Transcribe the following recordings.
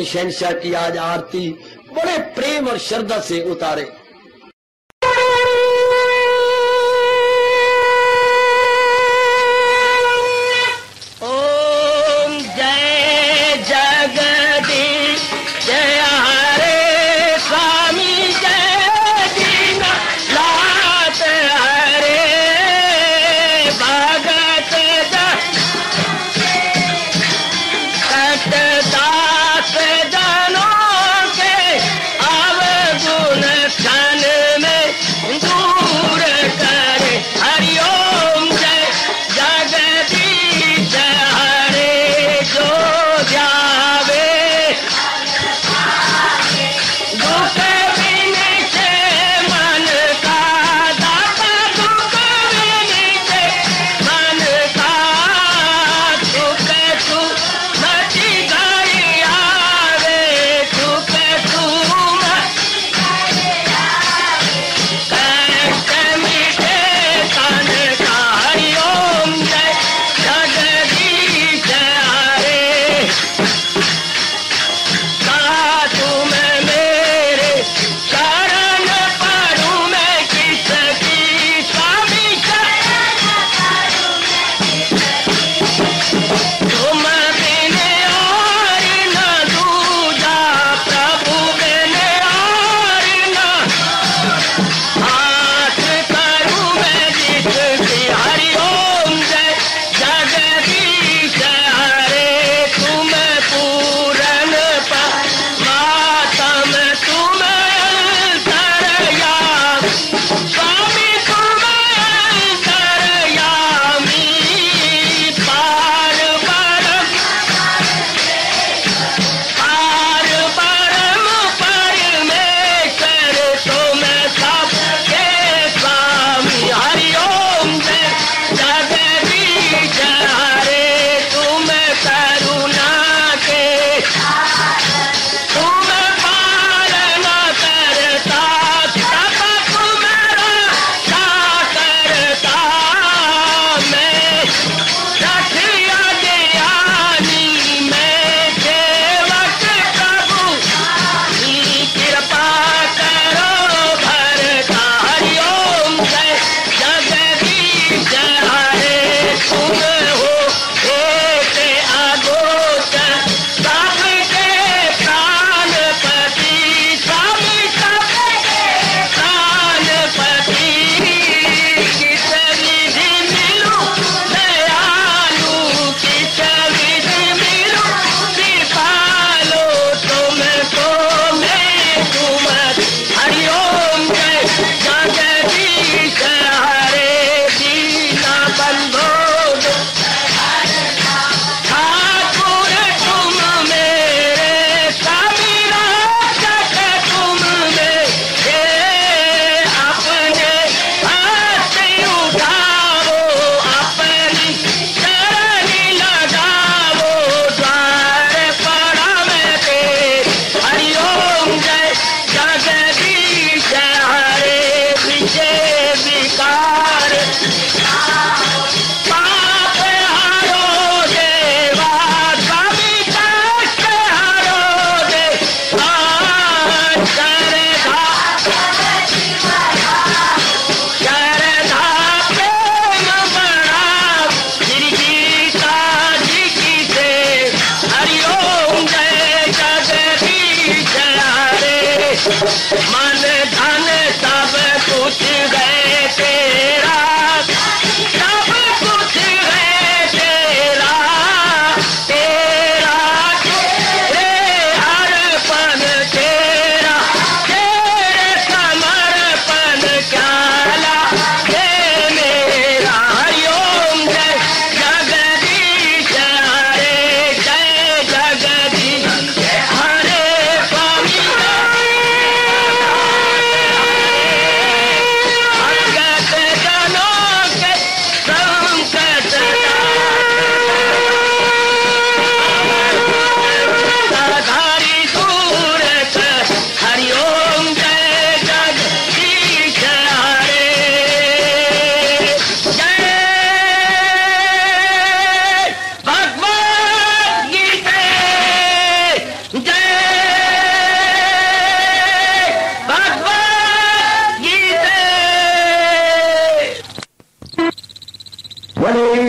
शहंशाह की आज आरती बड़े प्रेम और श्रद्धा से उतारे। दास जनों के अवगुण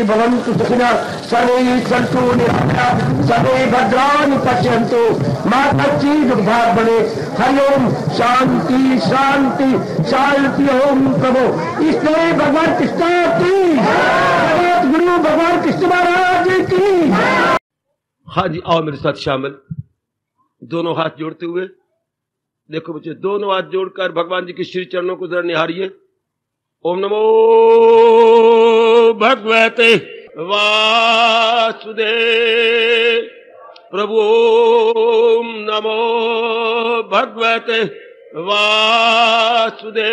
भवन्तु सुखिनः सर्वे सन्तु निरामयाः सर्वे भद्राणि पश्यन्तु मा कश्चित् दुर्भाग् भवेत्। हरि ओम शांति शांति शांति। ओम प्रभु इसलिए भगवान कृष्ण की गुरु भगवान कृष्ण महाराज की। हाँ जी, आओ मेरे साथ शामिल। दोनों हाथ जोड़ते हुए देखो बच्चे, दोनों हाथ जोड़कर भगवान जी के श्री चरणों को जरा निहारिए। ओम नमो भगवते वासुदेव प्रभु। ओम नमो भगवते वासुदेव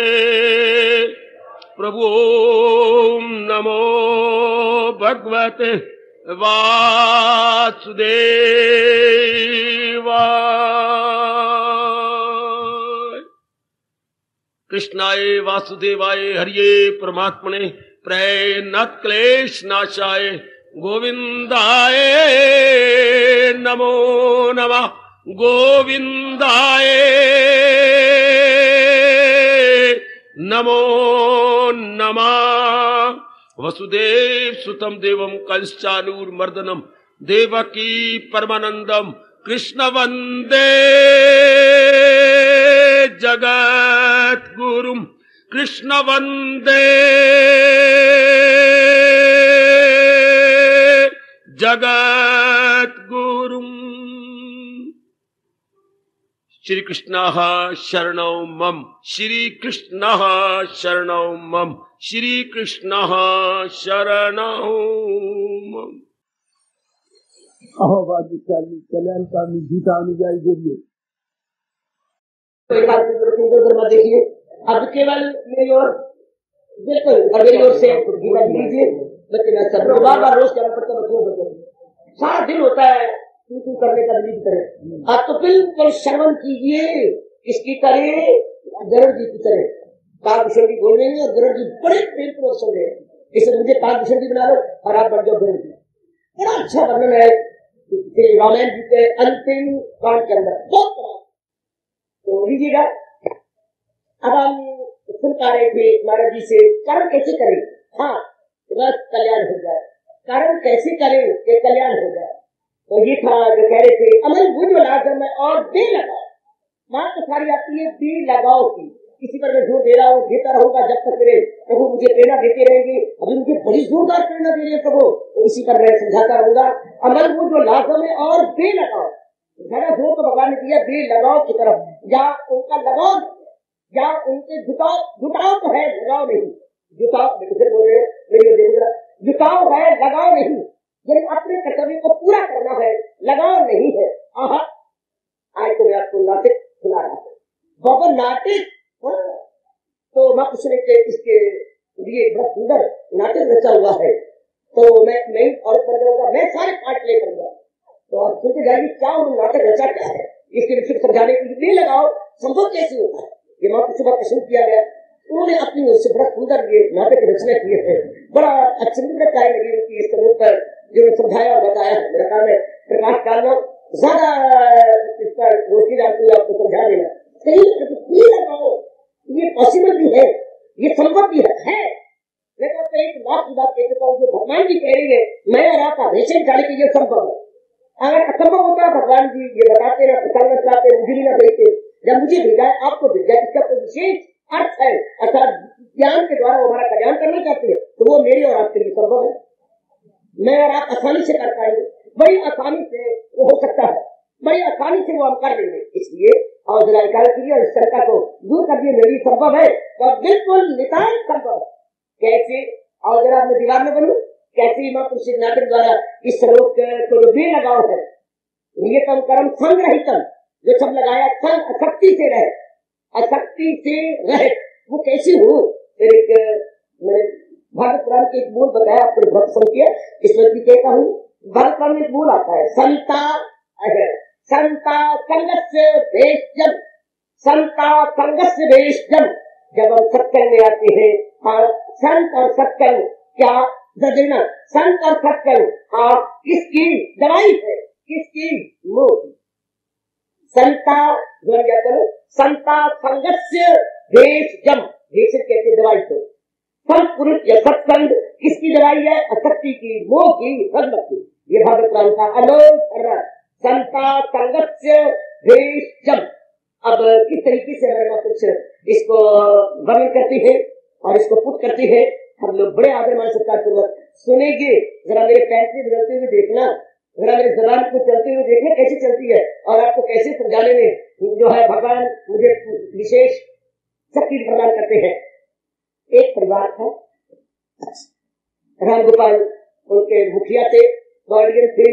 प्रभु। ओम नमो भगवते वासुदेवाय। कृष्णाय वासुदेवाय हरिये परमात्मने प्रणत क्लेश नाशाय गोविंदाय नमो नमः। गोविंदाय नमो नमः। वसुदेव सुतम देवम कंसचानूरमर्दनम देवकी परमानंदम कृष्ण वंदे जगत गुरुम। कृष्ण वंदे जगत गुरुम। श्री कृष्ण शरणौ मम। श्री कृष्ण शरणौ मम। श्री कृष्ण शरणौ मम। अहोभाग्यशाली कल्याणकामी गीता अनुयायी बोलिए। देखिए अब केवल मेरी ओर, बिल्कुल मेरी ओर से गीता लीजिए। बार बार रोज करना पड़ता है, सारा दिन होता है तू करने का दिल करे। आप तो बिल्कुल श्रवण कीजिए, इसकी करे गरुड़ जी की तरह। कालभूषण जी बोल रहे हैं और गरुड़ जी बड़े प्रेम पूर्वक सुन रहे हैं। इसलिए मुझे कालभूषण जी बना लो और आप बन जाओ गरुड़ जी। बड़ा अच्छा वर्णन है श्री रामायण जी के अंतिम कांड के अंदर, बहुत बड़ा। तो लीजिएगा। अब हम सुन पा रहे थे महाराज जी से, कर्म कैसे करें हाँ बस कल्याण हो जाए। कर्म कैसे करें कि कल्याण हो जाए। तो ये था जो कह रहे थे, अमल बुझ लाकर में और दे लगाओ। बात तो सारी आती है दे लगाओ की। किसी पर मैं जोर दे रहा हूँ, देता रहूंगा जब तक मेरे प्रभु मुझे प्रेरणा देते रहेंगे। अभी मुझे बड़ी जोरदार प्रेरणा दे रही है प्रभु, तो इसी पर मैं समझाता रहूंगा। अमल बुझ लाकर में और दे लगाओ। ज्यादा जोर तो भगवान ने दिया दे लगाओ की तरफ, या उनका लगाओ या उनके जुटाव। जुटाव तो है, लगाओ नहीं। जुटाव फिर बोल रहे जुटाव है, लगाओ नहीं। यानी अपने कर्तव्य को पूरा करना है, लगाव नहीं है। आज तो मैं आपको नाटक सुना रहा हूँ, बाबा नाटक। तो मैं पूछने के इसके लिए बहुत सुंदर नाटक रचा हुआ है। तो मैं नहीं और मैं सारे पार्ट ले करूंगा। तो आप सुनते जाइए क्या उन्होंने नाटक रचा क्या है, इसके विषय समझाने के लिए लगाओ संभव कैसे होता है। ये माँ सुबह प्रश्न किया गया, उन्होंने अपनी ओर से बड़ा सुंदर ये नाटक रचना किए हैं। बड़ा अच्छी कार्य लगी उनकी इस तरह पर जो समझाया और बताया है। मेरा काम है प्रकाश डालना, ज्यादा इस पर रोशनी डालते हुए आपको समझा देना। सही लगाओ, ये पॉसिबल भी है, ये संभव भी है। मैं कहता एक लाख की बात कहता हूँ, जो भगवान जी कह रही है मैं और आप आदेशन डाले कि ये संभव है। अगर असंभव होता भगवान जी ये बताते ना, प्रसंग लाते, मुझे भी ना देते। जब मुझे भेजा आपको भेजा, इसका कोई विशेष अर्थ है, अर्थात ज्ञान के द्वारा वो हमारा कल्याण करना चाहते हैं, तो वो मेरे और आपके लिए संभव है। मैं और आप आसानी से कर पाएंगे, बड़ी आसानी से वो हो सकता है, बड़ी आसानी से वो हम कर लेंगे। इसलिए और जरा इकाई कीजिए और इस शंका को दूर कर दिए, मेरी संभव है तो बिल्कुल नितांत संभव। कैसे? और जरा अपने दीवार में बनू कैसे महापुरुष नाटक द्वारा इस श्लोक को जो बे लगाओ है, नियतम कर्म संग्रहितम, जो सब लगाया संग अशक्ति से रहे, अशक्ति से रहे, वो कैसे हो। एक मैंने भारत पुराण के एक बोल बताया, आपको बहुत समझ किया, इसमें भी कहता हूँ। भारत पुराण में एक बोल आता है, संता संता संगस्य वेश्यम, संता संगस्य वेश्यम। जब हम सत्संग में आते हैं, हाँ संत और सत्संग क्या देना, संत और सत्संग हाँ किसकी दवाई है, किसकी मुक्ति। संता संता संगस्य वेश्यम, वेश्य कहते दवाई को, संत पुरुष या सत्संग किसकी जलाई है? अशक्ति की, मोह की, संगत की। ये भागवत पुराण का अलोक संता संगत्य भेषजम। अब किस तरीके से हमारे कुछ इसको वर्णन करती है और इसको पुट करती है, हम लोग बड़े आदर मान सत्कार पूर्वक सुनेंगे। जरा मेरे पैंतरे बदलते हुए देखना, जरा मेरे जबान को चलते हुए देखना कैसे चलती है और आपको कैसे समझाने में जो है भगवान मुझे विशेष शक्ति प्रदान करते हैं। एक परिवार था, राम गोपाल उनके मुखिया थे, गार्डियन थे,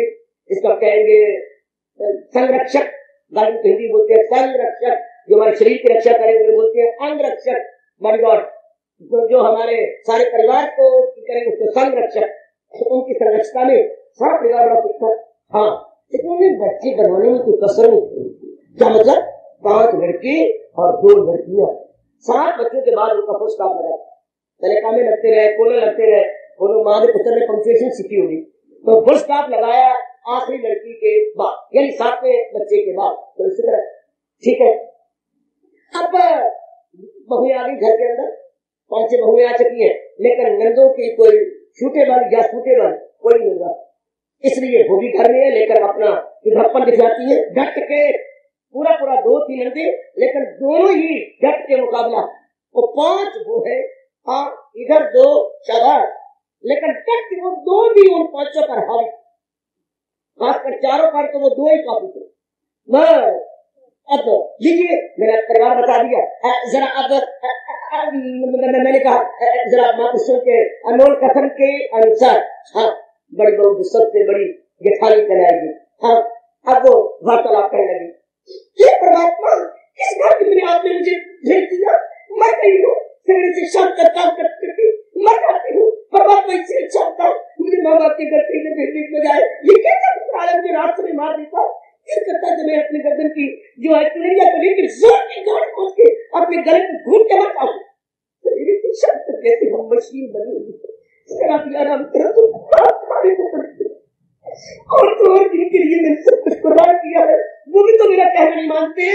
इसका कहेंगे संरक्षक, गार्डियन को हिंदी बोलते हैं संरक्षक, जो हमारे शरीर की रक्षा करे उन्हें बोलते हैं अंगरक्षक, बॉडीगार्ड, जो हमारे सारे परिवार को करेंगे उसको संरक्षक। उनकी संरक्षता में सारा परिवार बड़ा खुश था। हाँ, लेकिन उन्हें बच्चे बनाने में कोई कसर नहीं थी। क्या मतलब? 5 लड़के और 2 लड़कियां, 7 बच्चों के बाद उनका फुल स्टॉप लगा। पहले कामे लगते रहे, कोने लगते रहे, दोनों माँ के पुत्र ने पंक्चुएशन सीखी होगी, तो फुल स्टॉप लगाया आखिरी लड़की के बाद, यानी 7वें बच्चे के बाद। तो इसी तरह ठीक है। अब बहुएं आ गई घर के अंदर, 5-6 बहुएं आ चुकी है, लेकिन नंदों की कोई सूटेबल या सूटेबल कोई नहीं रहा। इसलिए वो भी घर में है, लेकर अपना विधप्पन दिखाती है डट के, पूरा 2-3 नंदे, लेकिन दोनों ही डट के मुकाबला। वो 5 वो है, हाँ इधर 2 शाबाश, लेकिन डट के वो 2 भी उन 5 पर हावी, खासकर 4 पर तो वो 2 ही काफी थे। अब लीजिए मेरा परिवार बता दिया, जरा अब मैंने कहा जरा महापुरुषों के अनमोल कथन के अनुसार, हाँ बड़ी बहू सबसे बड़ी जेठानी कहलाएगी। हाँ, अब वो वार्तालाप करने लगी, ये परमात्मा किस घर में आपने मुझे भेज दिया, मर गई हूँ, शरीर से शाम का काम करती मर जाती हूँ, परमात्मा इससे अच्छा होता मुझे माँ बाप के घर पे भेजने के बजाय ये कैसा पुराना मुझे रास्ते में मार देता। फिर करता है मैं अपने गर्दन की जो है तुलैया तरीके की जोर की गाड़ पहुंच के अपने गले को घूट के मरता हूँ। जैसे हम मशीन बनी और तो और जिनके लिए मैंने सब कुछ कुर्बान किया है, वो भी तो मेरा कहना नहीं मानते।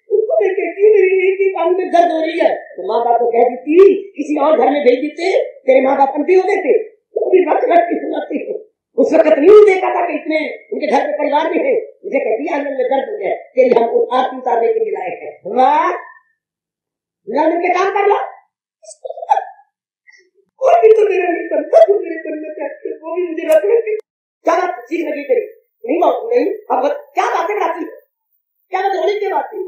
उनको मैं कहती हूँ मेरी एक ही काम में दर्द हो रही है, तो माँ बाप को कह देती किसी और घर में भेज देते, तेरे माँ बाप भी हो देते, वो भी रट रट के सुनाते हैं। उस वक्त नहीं देखा था कि इतने उनके घर के परिवार में है, मुझे कहती है आंगन में दर्द हो गया, तेरी हम आरती उतारने के लिए लाए हैं। वाह, मिलकर काम कर लो, कोई भी तो मेरा नहीं करता, जो मेरे करना चाहते वो भी मुझे रख रहे। क्या बात सीख लगी तेरी? नहीं, अब क्या बातें बनाती है, क्या बात होने की बात है?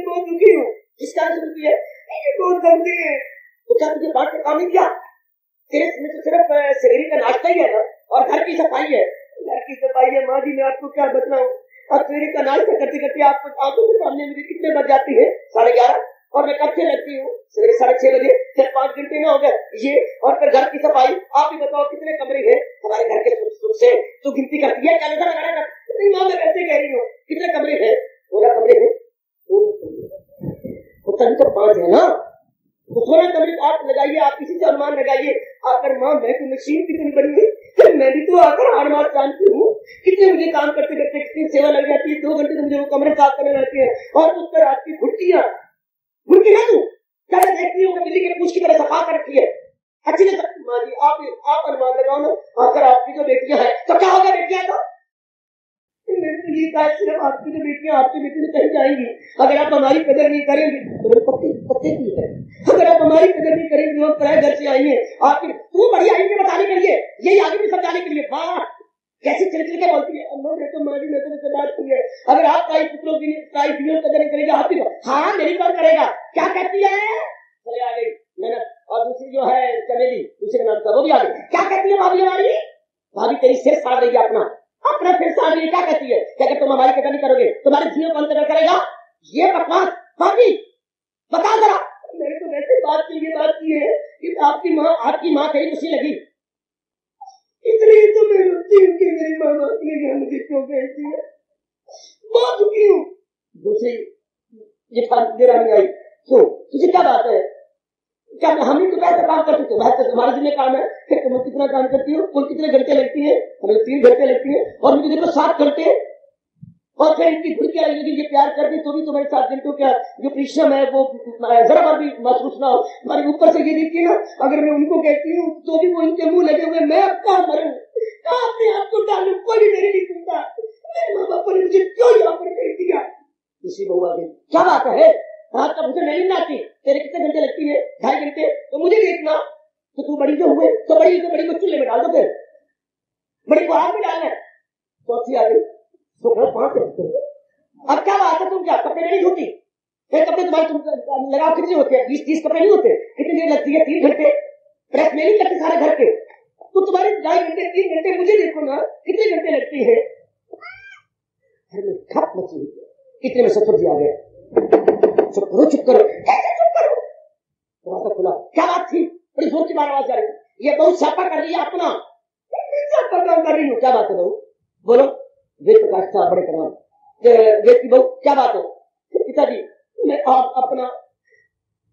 बहुत दुखी हूँ, किस कारण से दुखी है? बहुत गंदे है। तो क्या तुझे बात का काम नहीं किया? तेरे में तो सिर्फ शरीर का नाश्ता ही है ना, और घर की सफाई है। घर की सफाई है माँ जी, मैं आपको क्या बताऊं। अब शरीर का नाश्ता करते करते आपको आंखों के सामने मुझे कितने बज जाती है? 11:30, और मैं कब से लगती हूँ? सवेरे 6:30 बजे, फिर 5 घंटे में हो गए ये, और फिर घर की सफाई। आप ही बताओ कितने कमरे हैं हमारे घर के? सुख से तो गिनती करती है, क्या नजर लगाना? नहीं माँ, मैं वैसे कह रही हूँ, कितने कमरे हैं? 16 कमरे हैं, तो 5 है ना, तो 16 कमरे आप लगाइए, आप किसी से अनुमान लगाइए। आकर माँ मैं तो मशीन कितनी बड़ी है, मैं भी तो आकर हार मार जानती हूँ, कितने मुझे काम करते करते कितनी सेवा लग जाती है। 2 घंटे तो मुझे वो कमरे साफ करने लगती है, और उस पर आपकी घुटकियां घुटकी ना तू क्या देखती हूँ, बिल्ली के पूछ की तरह सफा कर रखी है। अच्छी नहीं सकती माँ जी, आप अनुमान लगाओ ना, आकर आपकी जो बेटियां हैं तो क्या होगा? बेटियां तो सिर्फ आपकी जो बेटियां, आपकी बेटी तो कहीं जाएंगी। अगर आप हमारी कदर नहीं करेंगे तो पत्ते की है, अगर आप हमारी कदर नहीं करेंगे, हम पराए घर से आई है, आपकी तू बड़ी आई है बताने के लिए, यही आगे भी समझाने के लिए। वाह, कैसे चिल के बोलती है अम्मा, मैं तो मारी, मैं तो मुझसे बात की है। अगर आप काई पुत्रों की काई फिल्म कदर नहीं करेगा, आपकी हाँ मेरी कौन करेगा? क्या कहती है? चले आ गई मैंने, और दूसरी जो है चमेली, दूसरे नाम का, वो भी आ गई। क्या कहती है भाभी हमारी? भाभी तेरी सिर साड़ रही है, अपना फिर साड़ रही है। क्या कहती है? क्या तुम हमारी कदर नहीं करोगे, तुम्हारे जीवन कौन कदर करेगा? ये बकवास भाभी बता जरा। मैंने तो वैसे बात की है कि आपकी माँ कहीं खुशी लगी, इसलिए तो मैं रोती हूँ कि मेरी माँ बाप ने घर मुझे क्यों भेज दिया, बहुत दुखी हूँ। दूसरी जेठानी आई, क्यों तुझे क्या बात है? क्या हम ही तो कैसे काम करते थे? भाई तुम्हारे जिम्मे काम है, फिर तुम कितना काम करती हो? कुल कितने घंटे लगती है? हमें 3 घंटे लगती है, और मुझे देखो 7 घंटे, और फिर इनकी घुड़कियां यदि ये प्यार कर दी तो भी तुम्हारे साथ जिनको क्या जो परिश्रम है वो जरा बार भी महसूस ना हो। हमारे ऊपर से ये देखिए ना, अगर मैं उनको कहती हूँ तो भी वो इनके मुंह लगे हुए, मैं अब कहाँ मरूं, कहाँ अपने आप को डालूं, कोई भी मेरी नहीं सुनता। मेरे माँ बाप ने मुझे क्यों यहाँ पर भेज दिया। किसी बहुआ दिन क्या बात है, रात का मुझे नहीं आती, तेरे कितने घंटे लगती है, 2.5 घंटे, तो मुझे देखना तो तू बड़ी जो हुए तो बड़ी को चूल्हे में डाल दो, फिर बड़ी को आग में डालना, चौथी आ गई तो 5 घंटे। अब क्या बात है, तुम क्या कपड़े नहीं धोती, फिर कपड़े तुम्हारे तुम लगाओ कितने होते हैं, 20-30 कपड़े नहीं होते, कितनी देर लगती है, 3 घंटे प्रेस में नहीं करते सारे घर के, तो तुम्हारे 2.5 घंटे 3 घंटे मुझे देखो ना कितने घंटे लगती है। घर में खप मची हुई, इतने में ससुर जी आ गए, चुप करो कैसे चुप करो, दरवाजा खुला, क्या बात थी, बड़ी जोर की बार आवाज आ रही, ये बहुत छापा कर रही है अपना, काम कर रही हूँ, क्या बात है बहू, बोलो। वेद प्रकाश था बड़े कराम, वेद की बहू क्या बात है। पिताजी मैं आप अपना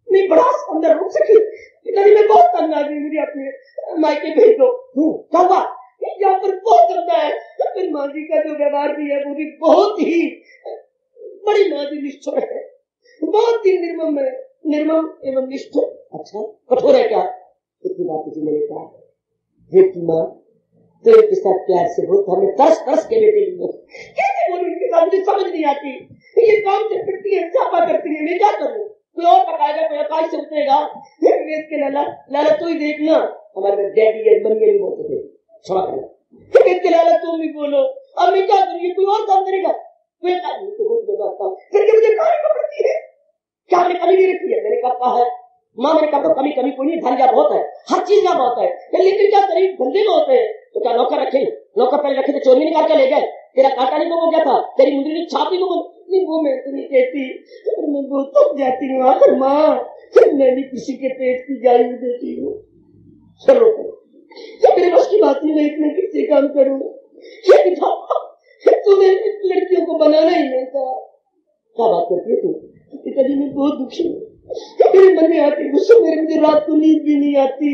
नहीं बड़ा अंदर रुक सकी, पिताजी मैं बहुत तंग आ गई, मुझे अपने मायके भेज दो। क्या हुआ, यहाँ पर बहुत गंदा है, फिर माँ जी का जो व्यवहार भी है वो भी बहुत ही, बड़ी माँ जी निष्ठुर है, बहुत ही निर्मम एवं निष्ठुर। अच्छा कठोर है क्या, इतनी बात जी मैंने कहा, वेद की माँ तेरे के साथ प्यार से बहुत, हमें तरस के बेटे लिए कैसे बोलूं इनके साथ, मुझे समझ नहीं आती, ये काम से पिटती है, छापा करती है, मैं क्या करूं, कोई और पकाएगा, कोई आकाश से उतरेगा, वेद के लाला तू ही देखना, हमारे डैडी या मम्मी नहीं बोलते थे, क्षमा करना, वेद के लाला तुम भी बोलो, अब मैं क्या करूँ, कोई और काम करेगा, फिर मुझे कहानी पड़ती है, क्या हमने कमी नहीं रखी है, मैंने कहा है माँ, मैंने कहा कमी कोई नहीं, धन क्या बहुत है, हर चीज क्या बहुत है, लेकिन क्या करीब धंधे में होते हैं, तो क्या नौकर रखे, नौकर पहले रखे तो चोरी निकाल के ले गए, तेरा काटा नहीं हो गया था, तेरी मुंदरी छापी को वो मैं तो नहीं कहती, मैं बहुत थक जाती हूँ, आखिर माँ मैं भी किसी के पेट की गाय देती हूँ, चलो मेरे बस की बात नहीं, मैं इतने किससे काम करूँ, तुम्हें लड़कियों को बनाना ही नहीं था। क्या बात करती है तू, पिताजी मैं बहुत दुखी हूँ, मेरे मन में आती गुस्सा, मेरे मुझे रात को नींद भी नहीं आती,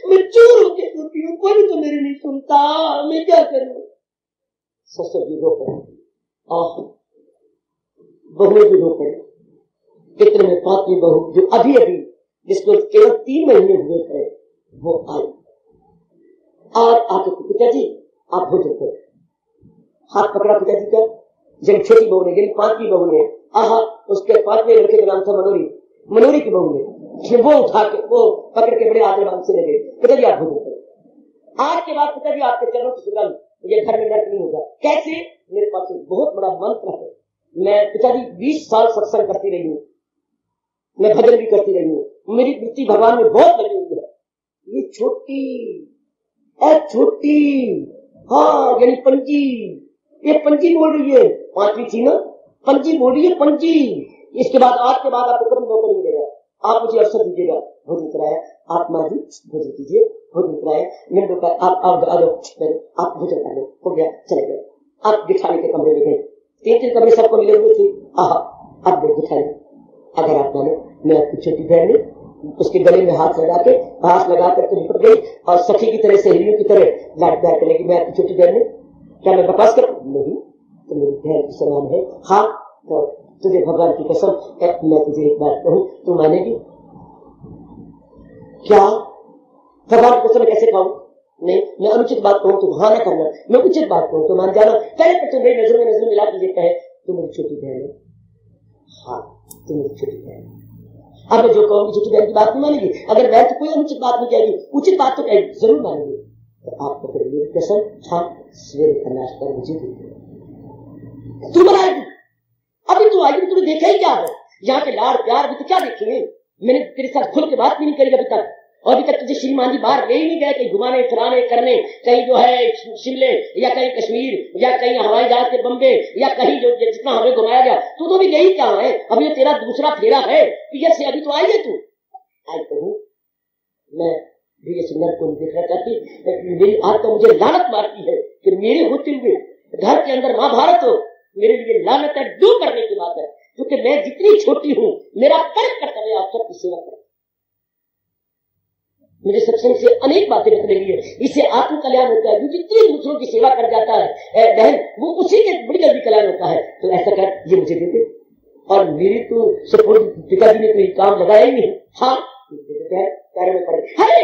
मैं चोर होके सोती हूँ, कोई भी तो मेरी नहीं सुनता, मैं क्या करूँ। ससुर भी रो पड़े, बहू भी रो पड़े, इतने में 5वीं बहू जो अभी जिसको केवल 3 महीने हुए थे वो आई, और आके पिताजी आप भोजन करो, हाथ पकड़ा पिताजी का, जब छोटी बहू ने यानी 5वीं बहू ने, उसके 5वें लड़के का नाम था मनोरी की बहू ने वो उठा के वो पकड़ के बड़े आदर से लगे, पिताजी आप भोजन करो, आज के बाद पिताजी आपके चरणों की सुगंध, ये घर में नर्क नहीं होगा। कैसे, मेरे पास एक बहुत बड़ा मंत्र है, मैं पिताजी 20 साल सत्संग करती रही हूँ, मैं भजन भी करती रही हूँ, मेरी वृत्ति भगवान में बहुत लगी हुई है, ये छोटी हाँ यानी पंजी, ये पंजी बोल रही है, 5वीं थी ना, पंजी बोल रही है, पंजी। इसके बाद आज के बाद आपको कभी मौका नहीं मिलेगा, आप मुझे अवसर दीजिएगा, भोजन कराया, आप माँ जी भोजन कीजिए, भोजन कराया, मिनटों का आप भोजन कर लो, हो गया, चले गए, आप बिठाने के कमरे में गए, 3 कमरे सबको मिले हुए थे, अब बिठाने, अगर आप मानो मैं आपकी छोटी बहन ने उसके गले में हाथ लगा के हाथ लगा करके निपट गई और सखी की तरह सहेलियों की तरह लाड प्यार करेगी, मैं आपकी छोटी बहन ने, क्या मैं बकवास कर नहीं, तो मेरी बहन की सलाम है, हाँ तो तुझे भगवान की कसम, मैं तुझे एक बात कहूँ, तू मानेगी क्या, भगवान की कसम कैसे खाऊं, नहीं मैं अनुचित बात कहूँ तो हाँ न करना, मैं उचित बात कहूँ तो मान जाना, पहले तो तुम मेरी नजर में नजर मिला के कहते हैं तू मेरी छोटी बहन है, हाँ तू मेरी छोटी बहन है, अब मैं जो कहूँगी छोटी बहन की बात नहीं मानेगी, अगर बहन तो कोई अनुचित बात नहीं कहेगी, उचित बात तो कहेगी, जरूर मानेगी, तो आपको फिर मेरी कसम, हाँ सवेरे का नाश्ता मुझे तू बनाएगी, अभी तू आएगी, तुमने देखा ही क्या है, यहाँ के लाड़ प्यार भी तो क्या देखेंगे, मैंने तेरे साथ खुल के बात भी नहीं करी अभी तक, और अभी तक तुझे श्रीमान जी बाहर ले ही नहीं गए, कहीं घुमाने फिराने करने, कहीं जो है शिमले या कहीं कश्मीर या कहीं हवाई जहाज से बम्बे या कहीं जो जितना हमें घुमाया गया, तू तो भी गई क्या है, अभी ये तेरा दूसरा फेरा है, पियर से अभी तो आई है तू, आज कहूँ मैं भी ये सुंदर को देखना चाहती, मेरी आज तो मुझे लानत मारती है कि मेरे होते हुए घर के अंदर महाभारत हो, मेरे लिए लानत है, दूर करने की बात है, क्योंकि मैं जितनी छोटी हूँ मेरा कर्तव्य आप सबकी सेवा करें, मुझे सत्संग से अनेक बातें पता लगी है। इससे आत्म कल्याण होता है। जो जितनी दूसरों की सेवा कर जाता है बहन, वो उसी के बड़ी जल्दी कल्याण होता है। तो ऐसा कर, ये मुझे दे दे। और मेरी तो सपोर्ट पिताजी ने कोई काम लगाया ही नहीं। हाँ दे देते हैं, पैरों में पड़े। अरे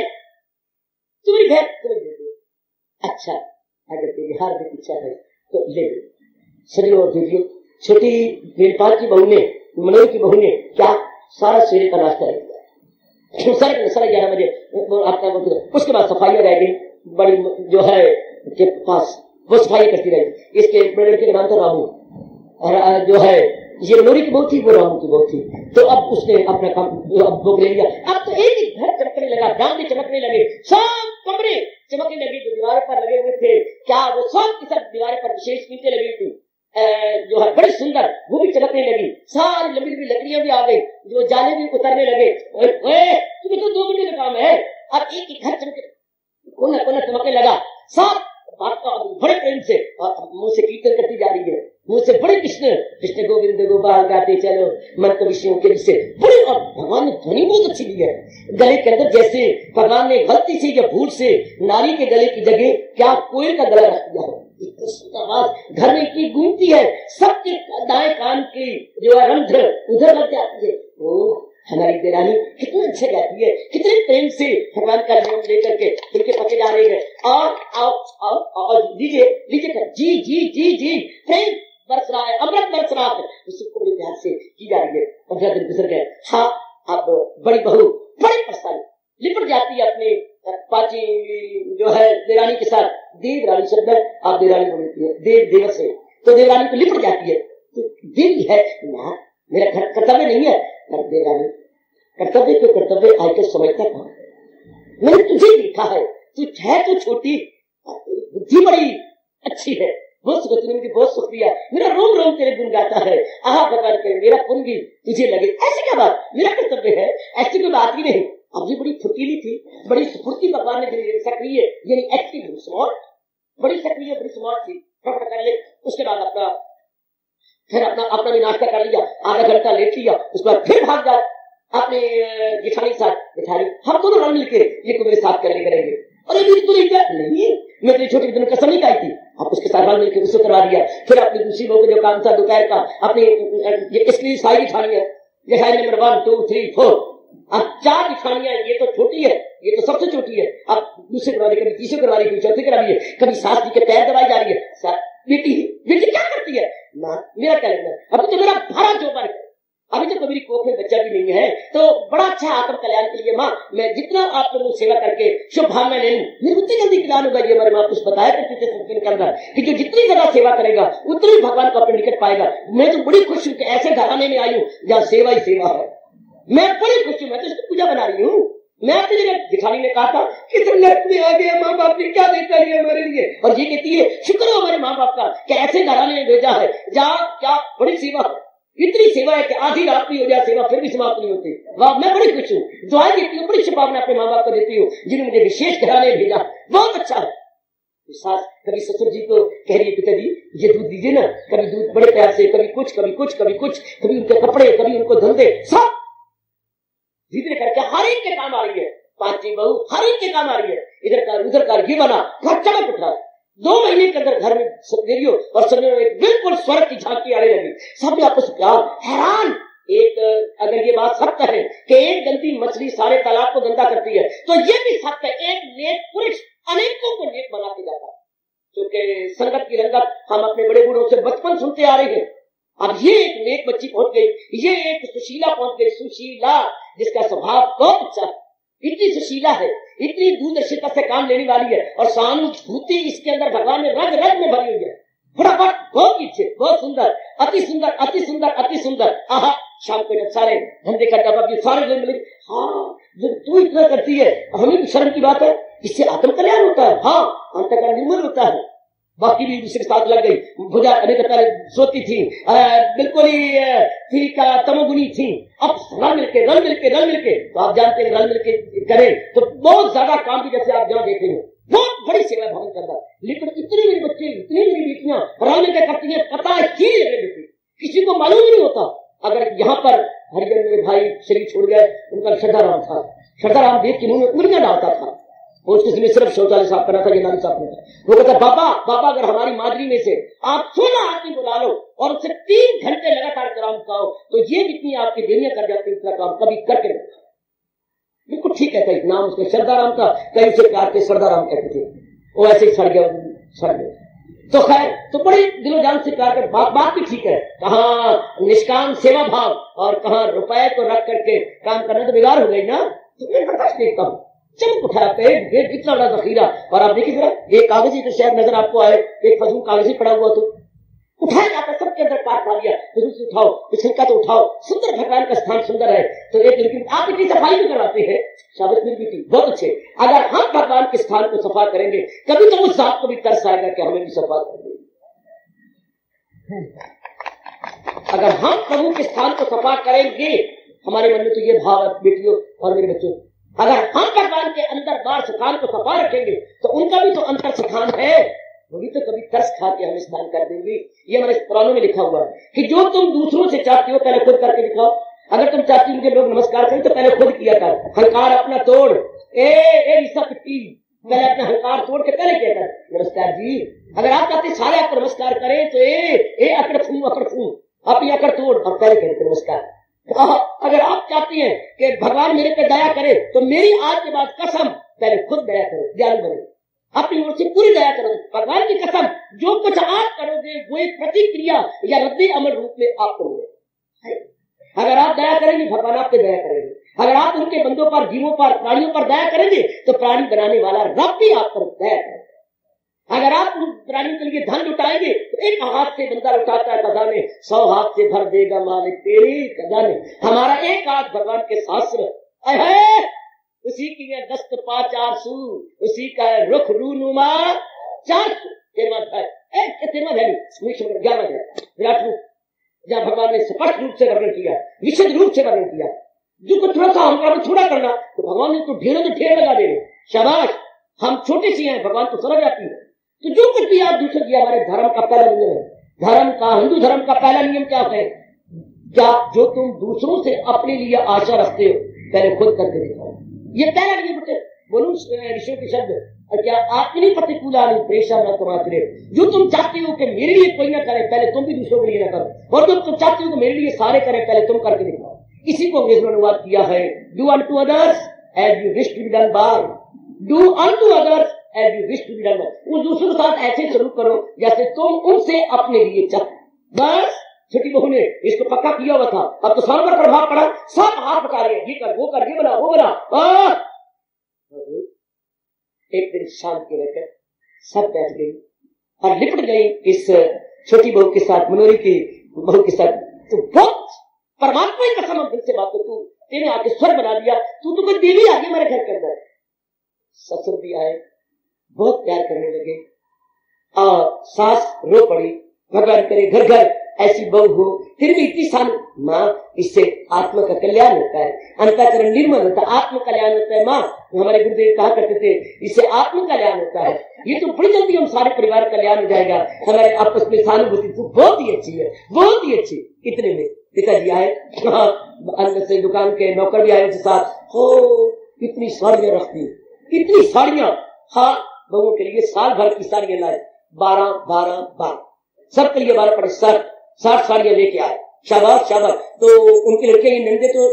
तुम्हारी बहन तुम्हें दे दे। अच्छा, अगर तेरी हार की इच्छा है तो ले लो। सजो और देखियो, छोटी वेलपाल की बहू ने, मनोज की बहू ने क्या सारा शेरे का नाश्ता रख दिया। साढ़े 11 बजे आपका, उसके बाद सफाइयां रह गई बड़ी जो है के पास, वो सफाई करती रही। इसके बड़े लड़के का नाम था रामू, और जो है ये मनोरी की बहू थी, वो रामू की बहू थी। तो अब उसने अपना काम बुक ले लिया। अब तो एक ही घर चमकने लगा, डांगे चमकने लगे, सब कमरे चमकने लगे जो दीवारों पर लगे हुए थे। क्या वो सब की सब दीवारों पर विशेष ईंटें लगी थी जो है बड़ी सुंदर, वो भी चमकने लगी। सारी लंबी लंबी लकड़ियां भी आ गई, जो जाले भी उतरने लगे। तुम्हें तो 2 मिनट का काम है। अब एक ही घर चमके, कोना कोना चमकने लगा। सब बात का बड़े प्रेम से मुंह से कीर्तन करती जा रही है, मुंह से बड़े कृष्ण कृष्ण गोविंद गोपाल गाते चलो मन को विषयों के से बड़े। और भगवान ने ध्वनि बहुत अच्छी दी है गले के अंदर, जैसे भगवान ने गलती से या भूल से नारी के गले की जगह क्या कोयल का गला रख दिया हो। आवाज घर में इतनी गूंजती है, सबके दाएं कान की जो है रंध्र उधर लग जाती है। ओ हमारी देरानी कितने अच्छे गाती है, कितने प्रेम से भगवान का नाम लेकर के उनके पके जा रही है। और आओ लीजिए लीजिए, जी जी जी जी, प्रेम बरस रहा है, अमृत बरस रहा है, उसको बड़े प्यार से की जा रही है। 15 दिन गुजर गए। हाँ, अब बड़ी बहू बड़ी परेशानी लिपट जाती है अपने पाची जो है देरानी के साथ। देवरानी शब्द है, आप देरानी बोलती है देवर से, तो देवरानी को लिपट जाती है। तो दिल है ना, मेरा घर कर्तव्य नहीं है। देवरानी कर्तव्य को कर्तव्य आकर समझता था। मैंने तुझे देखा है, तू है तो छोटी, बुद्धि बड़ी अच्छी है, बहुत सुख, तूने मुझे बहुत सुख दिया, मेरा रोम रोम तेरे गुण गाता है। आहा भगवान करे मेरा पुण्य भी तुझे लगे। ऐसी क्या बात, मेरा कर्तव्य है, ऐसी कोई बात ही नहीं। अब ये बड़ी फुर्तीली थी, बड़ी स्फूर्ति भगवान ने दी, सक्रिय यानी एक्टिव स्मार्ट, बड़ी सक्रिय बड़ी स्मार्ट थी। फटाफट कर ले। उसके बाद अपना भी नाश्ता कर लिया, आधा घंटा लेट लिया, उसके बाद फिर भाग जा अपने जेठानी के साथ। जेठानी हम दोनों रल मिलके ये को मेरे साथ करेंगे। अरे नहीं, मैं तेरी छोटी दिन कसम नहीं खाई थी, आप उसके साथ रल मिलकर उसको करवा दिया। फिर अपनी दूसरी बहू जो काम था दोपहर का, अपनी इसकी सारी जेठानी है, जेठानी नंबर 1 2 3 4, अब 4 जेठानियां, ये तो छोटी है, ये तो सबसे छोटी है। अब दूसरे करवा रही, कभी तीसरे करवा रही, कभी चौथे करा रही है, कभी सास जी के पैर दबाई जा रही है। बेटी क्या करती है माँ, मेरा क्या लगना है, अभी तो मेरा भरा चौपर है, अभी तो मेरी कोख में बच्चा भी नहीं है। तो बड़ा अच्छा आत्म कल्याण के लिए माँ, मैं जितना आप लोगों को सेवा करके शुभ भावना ले लूं, मेरी उतनी जल्दी कल्याण होगा। ये हमारे माँ कुछ बताया करते थे सत्संग के अंदर कि जो जितनी ज्यादा सेवा करेगा उतनी भगवान को अपने निकट पाएगा। मैं तो बड़ी खुश हूँ कि ऐसे घराने में आई हूँ जहाँ सेवा ही सेवा है। मैं बड़ी खुश हूँ, मैं तो इसकी पूजा बना रही हूँ। मैं अपनी जगह जेठानी ने कहा था कि तुम नर्क में आ गया, माँ बाप ने क्या देखा लिया हमारे लिए, और ये कहती है शुक्र हो हमारे माँ बाप का कि ऐसे घराने में भेजा है जहाँ क्या बड़ी सेवा है। इतनी सेवा है कि आधी रात भी हो जाए सेवा फिर भी समाप्त नहीं होती। वाह, मैं बड़ी खुश हूँ, दुआएं देती हूँ, बड़ी शुभकामना अपने माँ बाप को देती हूँ जिन्होंने मुझे विशेष घराने भेजा। बहुत अच्छा है। सास कभी ससुर जी को कह रही है पिताजी ये दूध दीजिए ना, कभी दूध बड़े प्यार से, कभी कुछ कभी कुछ कभी कुछ, कभी उनके कपड़े, कभी उनको धंधे, सब धीरे करके हर एक के काम आ रही है। पांचवी बहू हर एक के काम आ रही है, इधर का उधर का, ये बना घर चमक उठ रहा है। 2 महीने के अंदर घर में देरियों और सजनों में बिल्कुल स्वर्ग की झांकी आने लगी। सब में आपस प्यार, हैरान। एक अगर ये बात सत्य है कि एक गंदी मछली सारे तालाब को गंदा करती है, तो ये भी सत्य है एक नेक पुरुष अनेकों को नेक बना के जाता है। क्योंकि संगत की रंगत हम अपने बड़े बूढ़ों से बचपन सुनते आ रहे हैं। अब ये एक नेक बच्ची पहुंच गई, ये एक सुशीला पहुंच गई, सुशीला जिसका स्वभाव बहुत अच्छा है, इतनी सुशीला है, इतनी दूरदर्शिता से काम लेने वाली है, और सहानुभूति इसके अंदर भगवान ने रग रग में भरी हुई है। फटाफट बहुत अच्छे, बहुत सुंदर, अति सुंदर अति सुंदर अति सुंदर। आहा, शाम को जब सारे धंधे का डब्बा सारे लोग मिले, हाँ जब तू इतना करती है हमें भी शर्म की बात है, इससे आत्म कल्याण होता है। हाँ, अंतःकरण निर्मल होता है। बाकी भी दूसरे के साथ लग गई, भुजा अभी तक पहले सोती थी, बिल्कुल ही तमोगुनी थी। अब रल मिलके तो आप जानते हैं रल मिलके करें तो बहुत ज्यादा काम भी, जैसे आप जहाँ देख रहे हो बहुत बड़ी सेवा भवन करता है। लेकिन इतने मेरे बच्चे, इतनी मेरी बेटियां रल मिलकर करती है, पता है किसी को मालूम नहीं होता। अगर यहाँ पर हरिजन मेरे भाई शरीर छोड़ गए, उनका श्रद्धाराम था। श्रद्धाराम देव के मुंह में उंगलियां डालता था, वो उसने सिर्फ शौचालय साफ करना था, ये नाली साफ करना था। वो कहता बाबा बाबा अगर हमारी मादरी में से आप 16 आदमी बुला लो और उससे 3 घंटे लगातार कराम खाओ तो ये जितनी आपकी देरियां कर जाती है इतना काम कभी करके नहीं। बिल्कुल ठीक है, नाम उसके श्रद्धाराम था, कई उसे प्यार के श्रद्धाराम कहते थे। वो ऐसे ही सड़ गया। तो खैर, तो बड़े दिलो जान से प्यार कर, बात भी ठीक है, कहाँ निष्काम सेवा भाव और कहाँ रुपए को रख करके काम करना, तो बिगाड़ हो गई ना। तो मैं बर्दाश्त देखता हूँ, चमक उठाते इतना बड़ा जखीरा। और आप देखिए जरा, एक कागजी तो शायद नजर आपको आए, एक फजूल कागजी पड़ा हुआ, तो उठाया जाता, सबके अंदर पार खा लिया, तो उठाओ, पिछलका तो उठाओ, सुंदर भगवान का स्थान सुंदर है। तो एक लेकिन आप इतनी सफाई भी करवाते हैं, शाबाश मेरी बेटी, बहुत अच्छे। अगर हम भगवान के स्थान को सफा करेंगे, कभी तो उस जात को भी तरस आएगा कि हमें भी सफा कर देंगे। अगर हम प्रभु के स्थान को सफा करेंगे, हमारे मन में तो ये भाव है बेटियों और मेरे बच्चों, अगर हम भगवान के अंदर बाहर स्थान को सफा रखेंगे तो उनका भी तो अंतर स्थान है, वो भी तो कभी तरस खा के हमें स्नान कर देंगे। ये हमारे पुराणों में लिखा हुआ है कि जो तुम दूसरों से चाहते हो पहले खुद करके दिखाओ। अगर तुम चाहती हो मुझे लोग नमस्कार करें तो पहले खुद किया कर, हंकार अपना तोड़, पहले अपना हंकार तोड़ के पहले किया कर नमस्कार जी। अगर आप चाहते सारे आपको नमस्कार करें तो अकड़ फू आप अकड़ तोड़ और पहले कहते नमस्कार। अगर आप चाहती हैं कि भगवान मेरे पे दया करे तो मेरी आज के बाद कसम पहले खुद दया करो, दयालु बनो, अपनी ओर से पूरी दया करो। भगवान की कसम जो कुछ आप करोगे वो एक प्रतिक्रिया या रद्दी अमल रूप में आप करोगे। अगर आप दया करेंगे भगवान आप पे दया करेंगे, अगर आप उनके बंदों पर, जीवों पर, प्राणियों पर दया करेंगे तो प्राणी बनाने वाला रब भी आप पर दया करेगा। अगर आप उन प्राणियों के लिए धन लुटाएंगे तो एक हाथ से बंदा लुटाता है खजाने, 100 हाथ से भर देगा मालिक तेरे खजाने। हमारा एक हाथ भगवान के शास्त्र है, उसी की है दस्त 5 आरसू, उसी का है रुख रूनुमा 400। 13वां विराट रूप, जहाँ भगवान ने स्पष्ट रूप से वर्णन किया, विशुद्ध रूप से वर्णन किया। जो कुछ थोड़ा सा हमका थोड़ा करना तो भगवान ने तो ढेरों में ढेर लगा देने। शाबाश, हम छोटे से हैं, भगवान को समझ आती है। तो जो कुछ भी आप दूसरे किया, हमारे धर्म का पहला नियम है, धर्म का, हिंदू धर्म का पहला नियम क्या है? क्या जो तुम दूसरों से अपने लिए आशा रखते हो पहले खुद करके दिखाओ। ये पहला नियम है। बोलूं ऋषियों के शब्द, क्या आत्मनि प्रतिकूला प्रेशा न तुम्हारे, जो तुम चाहते हो कि मेरे लिए कोई ना करे पहले तुम भी दूसरों के लिए ना करो, और जो तुम चाहते हो कि मेरे लिए सारे करें पहले तुम करके दिखाओ। इसी को अंग्रेज में अनुवाद किया है, do unto others as you wish to be done by, do unto others as you wish to be done by. उस दूसरों के साथ ऐसे सलूक करो जैसे तुम उनसे अपने लिए चाहते। बस छोटी बहू ने इसको पक्का किया हुआ था, अब तो सारों पर प्रभाव पड़ा, सब हाथ बता रहे हैं, ये कर, वो कर, ये बना, वो बना। एक दिन शाम के रहकर सब बैठ गई और लिपट गई इस छोटी बहू के साथ, मनोरी की बहू के साथ। तो बहुत परमात्मा की कसम दिल से बात को, तू तेने आके स्वर बना दिया, तू तो कोई देवी आ गई हमारे घर के अंदर। ससुर भी आए, बहुत प्यार करने लगे और सास रो पड़ी, भगवान करे घर घर ऐसी बहू हो, फिर भी इतनी सान माँ, इससे आत्मा का कल्याण होता है, अंतःकरण निर्मल होता है, आत्म कल्याण होता है। माँ, हमारे गुरुदेव कहा करते थे, इससे आत्म कल्याण होता है। ये तो बड़ी जल्दी हम सारे परिवार कल्याण हो जाएगा, हमारे आपस में सहानुभूति तो बहुत ही अच्छी है, बहुत ही अच्छी। इतने में पिताजी आए, अंदर से दुकान के नौकर भी आए उसके साथ। हो कितनी साड़ियां रखती, कितनी साड़ियां, हाँ बहू के लिए साल भर की साड़ियां लाए, 12 सबके लिए 12 पड़े, 60 साड़ियां लेके आए। शाबाश शाबाश। तो उनके लड़के ये नंदे तो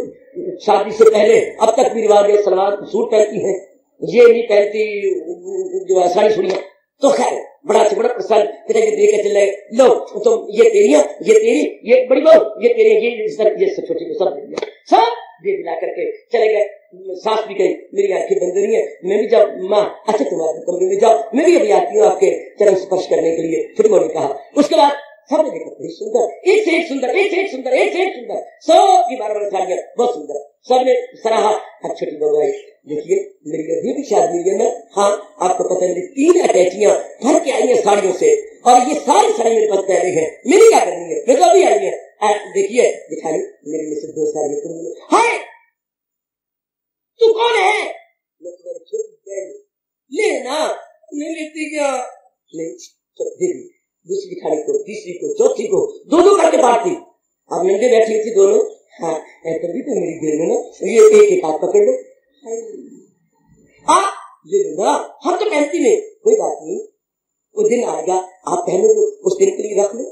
शादी से पहले अब तक भी रिवाज है, सलवार सूट पहनती है, ये नहीं पहनती जो साड़ी सुड़ियां। तो खैर बड़ा से बड़ा प्रसन्न पिताजी दे के चले, लो तुम ये तेरिया, ये तेरी, ये बड़ी बहू, ये तेरी, ये सब छोटी को सब दे दिया, सब दे दिला करके चले गए। सास भी गई, मेरी आंखें बंद नहीं है, मैं भी जाऊँ माँ, अच्छा तुम अपने कमरे में जाओ, मैं भी अभी आती हूँ आपके चरण स्पर्श करने के लिए, छोटी बहू ने कहा। उसके बाद सबने देखा बड़ी सुंदर, एक से एक सुंदर, एक से एक सुंदर, एक से एक सुंदर, सबकी 12 साड़ियां बहुत सुंदर, सबने सराहा। अब छोटी बहू आई, देखिए मेरी अभी भी शादी हुई है ना, हाँ आपको पता है, 3 अटैचियां भर के आई है साड़ियों से, और ये सारी साड़ी मेरे पास पहले है, मेरी क्या करनी है, मैं तो अभी आई है। देखिए दिखा ली मेरे में से 2 साड़ियां तुमने, हाय तू कौन है? मैं तुम्हारी छोटी बहन, लेना नहीं लेती क्या? नहीं, चलो दे दी, दूसरी खाड़ी को, तीसरी को, चौथी को, 2 करके बांटती। अब नंगे बैठी थी दोनों, हाँ तभी तो मेरी गेंद ना ये एक हाथ पकड़ लो, ये ना हम तो पहनती नहीं, कोई बात नहीं, वो दिन आएगा आप पहनोगे, उस दिन के लिए रख लो।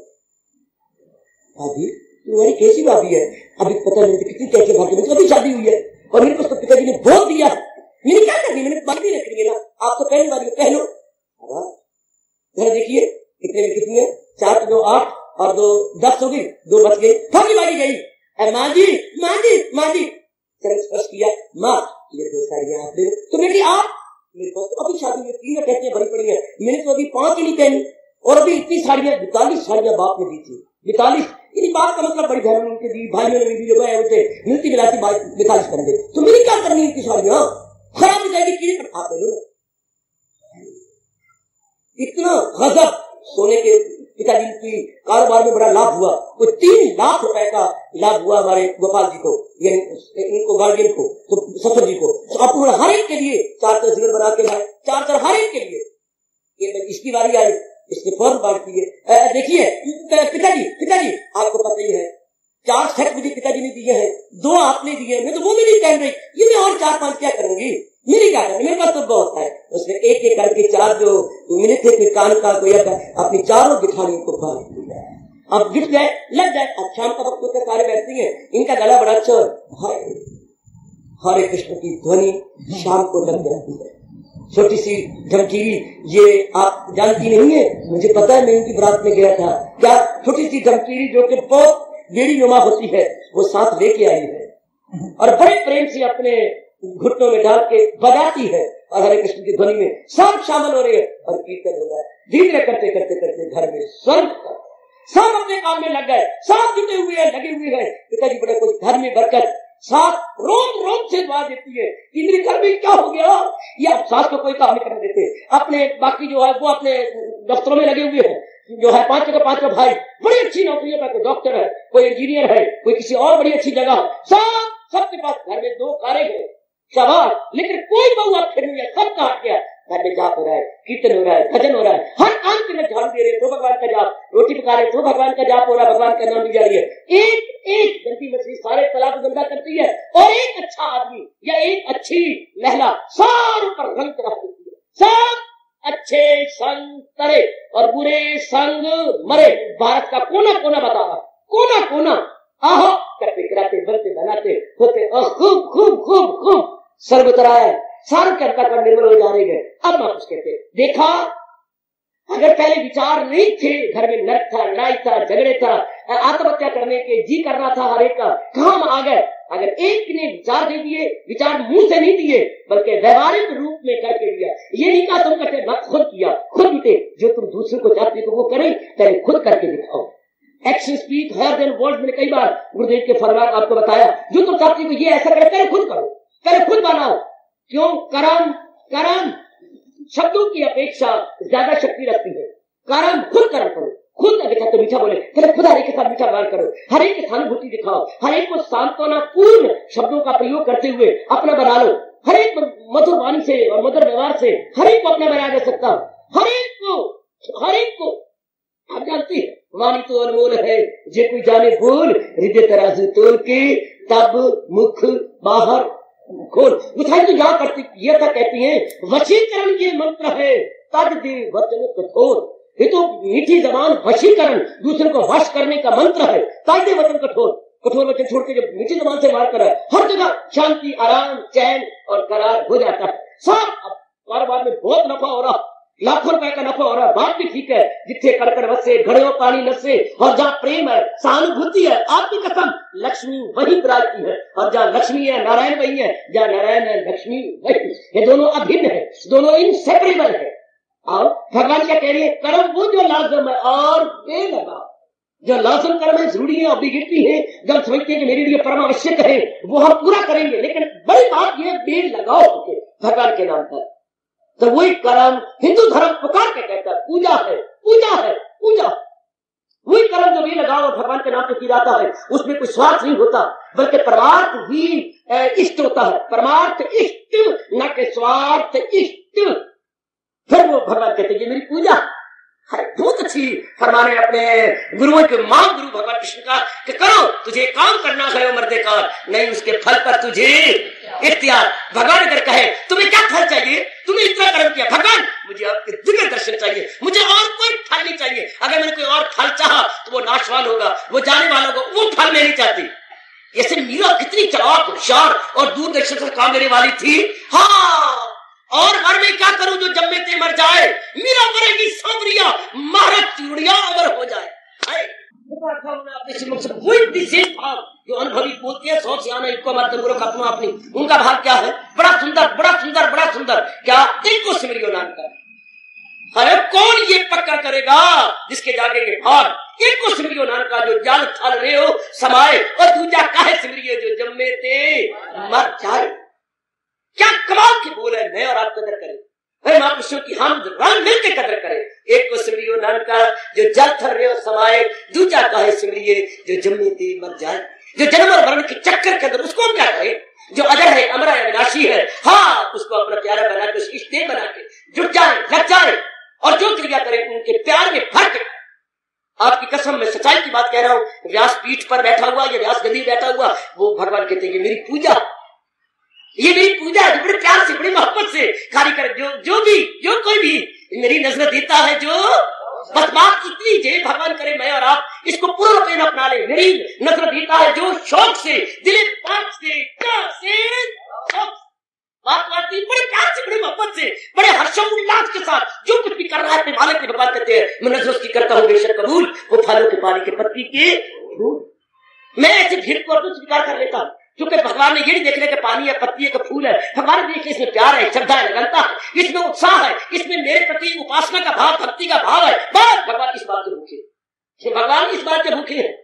भाभी तुम्हारी कैसी भाभी है, अभी पता नहीं कितनी कैसे भाभी, तो अभी शादी हुई है और मेरे पास तो पिताजी ने बहुत दिया, मैंने क्या करनी, मैंने बांधी रखनी है ना, आप तो पहनने वाली पहनो। जरा देखिए कितने में कितनी है, 4 2 8 और 2 10 हो गई, 2 बच गई, थोड़ी बारी गई। माँ जी माँ जी माँ जी चरण स्पर्श किया, माँ ये 2 साड़ियां आप ले, तो बेटी आप, मेरे पास तो अभी शादी में 3 कहते बड़ी पड़ी है, मैंने तो अभी 5 ही नहीं पहनी, और अभी इतनी साड़ियां 42 साड़ियां बाप ने दी थी, 42, इन बात का मतलब बड़ी बहनों ने उनके दी, भाइयों ने भी दी, जो भाई होते मिलती मिलाती 42 करेंगे, तो मेरी क्या करनी इनकी साड़ियां, खराब हो जाएगी, कीड़े आप ले लो। इतना गजब सोने के पिताजी की कारोबार में बड़ा लाभ हुआ, वो 3 लाख रुपए का लाभ हुआ हमारे गोपाल जी को, यानी इनको गार्डियन को, तो सफर जी को, तो अपने हर एक के लिए 4 सिगर बना के लाए, 4 हर एक के लिए। ये इसकी बारी आई, इसके फौरन बात की है। देखिए पिताजी आपको पता ही है 4 सेट मुझे पिताजी ने दिए हैं, 2 आपने दिए, मैं तो वो भी नहीं पहन रही, ये मैं और 4 5 क्या करूंगी, मेरी क्या करनी, मेरे पास तो बहुत है। उसने एक एक करके 4 जो मिले थे, कोई कान का कोई अपनी 4 गिठारियों को बांध दिया, अब गिर जाए लग जाए, अब शाम का वक्त होकर कार्य बैठती है, इनका गला बड़ा अच्छा, हरे कृष्ण की ध्वनि शाम को लग जाती है, छोटी सी ढमकीरी, ये आप जानती नहीं है, मुझे पता है, मैं इनकी बरात में गया था, क्या छोटी सी ढमकीरी जो कि बहुत बेड़ी नुमा होती है, वो साथ लेके आई है और बड़े प्रेम से अपने घुटनों में डाल के बजाती है, और हरे कृष्ण की ध्वनि में सब शामिल हो रहे हैं और कीर्तन हो रहा है। धीरे करते करते करते घर में सब अपने काम में लग गए, सब जुटे हुए हैं, लगे हुए हैं। पिताजी बड़े कुछ घर में बरकत, साथ रोज से दुआ देती है कि मेरे घर में क्या हो गया, ये अब सास को कोई काम नहीं करने देते, अपने बाकी जो है वो अपने दफ्तरों में लगे हुए हैं, जो है 5 के 5 भाई बड़ी अच्छी नौकरियों पर, कोई डॉक्टर है, कोई इंजीनियर है, कोई किसी और बड़ी अच्छी जगह, सबके पास घर में 2 कारें हैं, शाबाश, लेकिन कोई बहू अब फिर नहीं है, सब कहा गया, घर में जाप हो रहा है, कीर्तन हो रहा है, भजन हो रहा है, हर काम के लिए झाड़ू दे रहे तो भगवान का जाप, रोटी पका रहे तो भगवान का जाप हो रहा है, भगवान का नाम ली जा रही है, एक गंदी मछली सारे तालाब को गंदा करती है, और एक अच्छा आदमी या एक अच्छी महिला सारों पर रंग चढ़ा देती है, सब अच्छे संग तरे और बुरे संग मरे। भारत का कोना कोना बता रहा, कोना कोना आहो करते कराते बनते बनाते होते खूब खूब खूब खूब सर्वतराय सारों के अंतर पर निर्भर हो जा रही है। अब आप कहते देखा, अगर पहले विचार नहीं थे, घर में नर्क था, लड़ाई था, झगड़े था, आत्महत्या करने के जी कर रहा था हर एक का, कहाँ हम आ गए। अगर एक ने विचार दे दिए, विचार मुंह से नहीं दिए बल्कि व्यवहारिक रूप में करके दिया, ये नहीं कहा तुम करते मत, खुद किया, खुद बीते, जो तुम दूसरे को चाहते हो वो करें, पहले खुद करके दिखाओ। Action speak higher than words, मैंने कई बार गुरुदेव के फरमान आपको बताया, जो तुम चाहते हो ये ऐसा करे, पहले खुद करो, पहले खुद बनाओ। क्यों? कर्म शब्दों की अपेक्षा ज्यादा शक्ति रखती है। कर्म खुद करो, खुद अच्छा तो मीठा बोले, पहले खुद हर एक के साथ मीठा व्यवहार करो, हर एक की सहानुभूति दिखाओ, हर एक को सांत्वना पूर्ण शब्दों का प्रयोग करते हुए अपना बना लो, हर एक मधुर वाणी से और मधुर व्यवहार से हर एक को अपना बनाया जा सकता, हर एक को आप जानते हैं वाणी तो अनमोल है, जे कोई जाने भूल, हृदय तराजू तोल के तब मुख बाहर खोल। उठाई तो यहाँ करती ये था, कहती है वशीकरण ये मंत्र है, तद दे वचन कठोर। ये तो मीठी जबान वशीकरण, दूसरे को वश करने का मंत्र है, तद दे वचन कठोर। कठोर वचन छोड़ के जब मीठी जबान से वार करे, हर जगह शांति, आराम, चैन और करार हो जाता है। सब कारोबार में बहुत नफा हो रहा, लाखों रुपए का नफा हो रहा है, बात भी ठीक है, जिथे कड़कड़ बसे घड़ियों पानी नसे, और जहाँ प्रेम है, सहानुभूति है, आपकी कसम लक्ष्मी वही विराजती है, और जहाँ लक्ष्मी है नारायण वही है, जहाँ नारायण है लक्ष्मी वही। ये दोनों अभिन्न है, दोनों इनसेपरेबल है। और भगवान क्या कह रही है, कर्म वो जो लाजम है और बेलगा, जो लाजम कर्म है, जरूरी है, ऑब्लिगेटरी है, जब समझते हैं कि मेरे लिए परम आवश्यक है, वो हम पूरा करेंगे, लेकिन बड़ी बात यह बेल लगाओ भगवान के नाम पर। तो वही कर्म हिंदू धर्म पुकार के कहता है, पूजा है, पूजा है, पूजा। वही कर्म जो भी लगाओ और भगवान के नाम पे की जाता है, उसमें कोई स्वार्थ नहीं होता, बल्कि परमार्थ ही इष्ट होता है, परमार्थ इष्ट न कि स्वार्थ इष्ट। फिर वो भगवान कहते हैं ये मेरी पूजा, बहुत अच्छी फरमाने अपने गुरुओं के मां गुरु भगवान कृष्ण का कि करो, तुझे काम करना है मर्दे का, नहीं उसके फल पर तुझे इख्तियार। भगवान अगर कहे तुम्हें क्या फल चाहिए, तुमने इतना कर्म किया, भगवान मुझे आपके दिव्य दर्शन चाहिए, मुझे और कोई फल नहीं चाहिए। अगर मैंने कोई और फल चाहा तो वो नाशवान होगा, वो जाने वाला होगा, वो फल मैं नहीं चाहती। ऐसे मीरा कितनी चालाक, होशियार और दूरदर्शन से काम लेने वाली थी। हाँ, और वर में क्या करूं जो जम्मे ते मर जाए, मीरा मरेगी सांवरिया, महाराज चूड़िया अमर हो जाए। जो अनुभवी बोलते हैं 100 सियाने इनको मत मूर्ख अपनो अपनी, उनका भाव क्या है? बड़ा सुंदर, बड़ा सुंदर, बड़ा सुंदर। क्या इनको सिमरियो नाम का है? कौन ये पक्का करेगा जिसके जागेंगे भाग? इनको सिमरियो नाम का जो जाल थल रहे हो समाए, और दूजा काहे सिमरियो जो जम्मे ते मर जाए। क्या कमाल की बोल है। मैं और आप कदर करें, महापुरुषों की हम रंग मिलकर कदर करें। एक को सिमरियो नाम का जो जल थल रहे हो समाए, दूजा काहे सिमरिये जो जम्मे ते मर जाए। जो जन्म और मरण के चक्कर के अंदर उसको हम क्या करें? जो अजर है, अमर है, अविनाशी है, हाँ उसको अपना प्यारा बना के, उसकी इष्टे बना के जुट जाए, लग जाए, और जो क्रिया करें उनके प्यार में भर के। आपकी कसम, मैं सच्चाई की बात कह रहा हूं। व्यास पीठ पर बैठा हुआ या व्यास गदी बैठा हुआ, वो भगवान कहते हैं ये मेरी पूजा, ये मेरी पूजा है। बड़े प्यार से, बड़ी मोहब्बत से कार्य कर, जो कोई भी मेरी नजर देता है, जो बस बात इतनी जे भगवान करे मैं और आप इसको पूर्ण रूप में अपना ले। मेरी नजर देता है जो शौक से, दिले पाक से, बात करती, बड़े प्यार से, बड़ी मोहब्बत से, बड़े हर्षोल्लास के साथ जो कुछ भी कर रहा है अपने मालिक के भगवान कहते हैं मैं नजर उसकी करता हूँ बेशक कबूल, वो फलों के पानी के पत्ती के फूल। मैं ऐसे भीड़ को अर्जुन स्वीकार कर लेता हूँ, क्योंकि भगवान ने ये नहीं देख लिया कि पानी है, पत्ती है, फूल है। भगवान ने देख इसमें प्यार है, श्रद्धा है, लगनता है, इसमें उत्साह है, इसमें मेरे प्रति उपासना का भाव, भक्ति का भाव है। बस भगवान इस बात के भूखे, भगवान इस बात के भूखे हैं।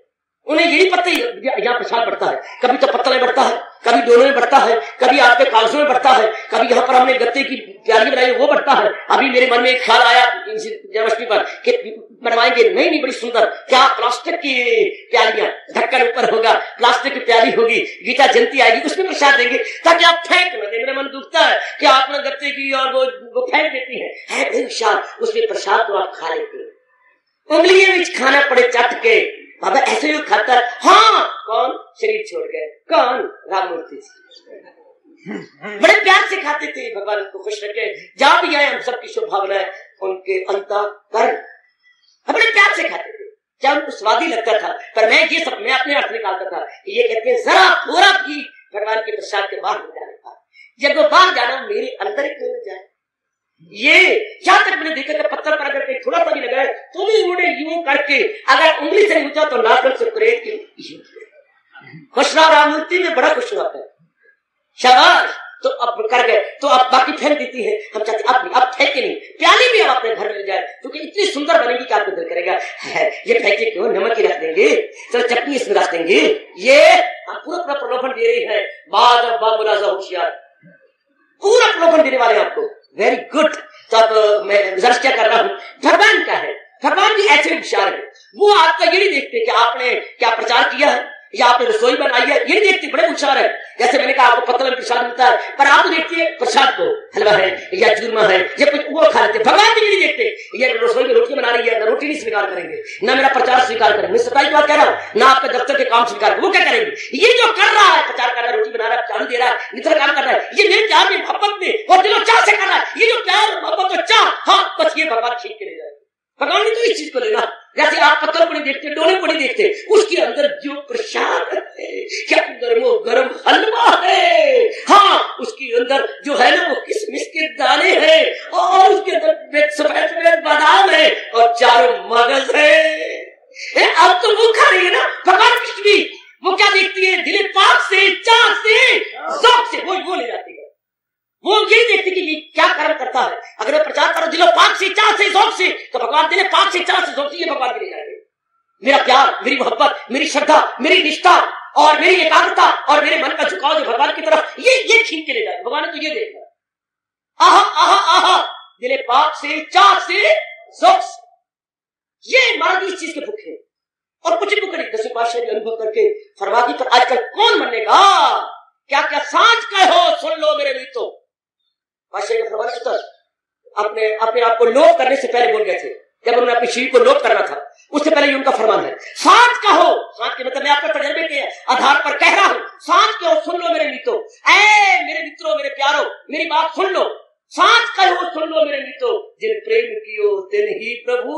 उन्हें ये नहीं पता यहाँ प्रसाद बढ़ता है, कभी तो पत्तल में बढ़ता है, कभी डोलों में बढ़ता है, कभी आपके कागजों में बढ़ता है, कभी यहाँ पर हमने गत्ते की प्याली बनाई वो बढ़ता है। अभी मेरे मन में एक ख्याल आया जन्माष्टमी पर कि बनवाएंगे, नहीं बड़ी सुंदर, क्या प्लास्टिक की प्यालियां, ढक्कन ऊपर होगा, प्लास्टिक की प्याली होगी, गीता जयंती आएगी, उसमें प्रसाद देंगे ताकि आप फेंक न दें। मेरा मन दुखता है कि आपने गत्ते की और वो फेंक देती है बेविचार, उसमें प्रसाद तो आप खा लेते हैं, उंगलियों में खाना पड़े चट के, बाबा ऐसे ही खाता। हाँ, कौन शरीर छोड़ गए, कौन राम मूर्ति बड़े प्यार से खाते थे। भगवान को खुश रखे, जहां भी आए हम सबकी शुभभावना है उनके अंतःकरण, बड़े प्यार से खाते थे, चाहे उनको स्वादी लगता था। पर मैं ये सब मैं अपने अर्थ निकालता था। ये कहते हैं जरा थोड़ा भी भगवान के प्रसाद के बाहर हो जाने का, जब वो बाहर जाना मेरे अंदर ही क्यों जाए। ये यहाँ तक मैंने देखा कि पत्थर पर अगर थोड़ा सा भी लगाए तो भी उन्होंने यूं करके, अगर उंगली से नहीं उठा तो नाक से प्रेत की खुशना राम मूर्ति में बड़ा खुश होता है। शाबाश, तो अब कर गए तो अब बाकी फेंक देती है। हम चाहते अब फेंके नहीं, प्याली भी अब अपने घर में ले जाए क्योंकि इतनी सुंदर बनेगी कि आपको दिल करेगा ये फेंके क्यों, नमक ही रख देंगे, चलो चटनी इसमें रख देंगे। ये हम पूरा प्रलोभन दे रही है। बाद मुलाजा होशियार, पूरा प्रलोभन देने वाले आपको। Very good. तब मैं रिजर्च क्या कर रहा हूँ, भगवान का है, भगवान भी ऐसे विचार है। वो आपका ये नहीं देखते कि आपने क्या प्रचार किया है या आपने रसोई बनाई है, ये नहीं देखते, बड़े होशियार है। जैसे मैंने कहा आपको पत्तल में प्रसाद मिलता है, पर आप देखते हैं प्रसाद को हलवा है या चूरमा है या कुछ वो खा लेते। भगवान भी नहीं देखते, ये रसोई में रोटी बना रही है, ना रोटी नहीं स्वीकार करेंगे, ना मेरा प्रचार स्वीकार करेंगे। मैं सच्चाई की बात कह रहा हूँ, ना आपके दफ्तर के काम स्वीकार करेंगे। वो क्या करेंगे? ये जो कर रहा है, प्रचार कर रहा है, रोटी बना रहा है, चालू दे रहा है, इतना काम कर रहा है, ये मेरे प्यार में मोहब्बत में और दिलो चाह से कर रहा है। ये जो प्यार मोहब्बत और चाह, हाँ बस ये भगवान खींच के ले जाए। भगवान ने तो इस चीज को लेना, जैसे आप पत्थर को नहीं देखते, डोले को नहीं देखते, उसके अंदर जो प्रसाद है, क्या अंदर वो गर्म हलवा है, हाँ उसके अंदर जो है ना वो किशमिश के दाने हैं और उसके अंदर सफेद बादाम है और चारों मगज है। अब तो वो खा रही है ना भगवान कृष्ण भी। वो क्या देखती है? दिले पाक से, चाह से, शौक से वो ले जाती है। वो ये देखते कि ये क्या कर्म करता है। अगर मैं प्रचार करूं दिलो पाक से, चाह से, शौक से, तो भगवान दिले पाक से, चाह से, शौक से, ये भगवान के ले जाएंगे। मेरा प्यार, मेरी मोहब्बत, मेरी श्रद्धा, मेरी निष्ठा और मेरी एकाग्रता और मेरे मन का झुकाव जो भगवान की तरफ, ये खींच के ले जाएगा। भगवान ने तो ये देखा, आहा आहा आहा, दिले पाक से, चाह से, शौक से, ये महाराज इस चीज के भूखे हैं। और कुछ भी करें, 10 पातशाह ने अनुभव करके फरमाती, पर आजकल कौन मनेगा? क्या क्या सांझ कहो, सुन लो मेरे भी। तो पातशाह के फरमान अपने आप को लोभ करने से पहले बोल गए थे, जब उन्होंने अपनी शीर को लोप करना था, उससे पहले ये उनका फरमान है, सांच कहो। सांच के मतलब मैं आपके तजर्बे के आधार पर कह रहा हूं, सांच कहो सुन लो मेरे मित्रों, ऐ मेरे मित्रों, मेरे प्यारो, मेरी बात सुन लो। सांच कहो सुन लो मेरे मित्रों, जिन प्रेम कियो तिन ही प्रभु।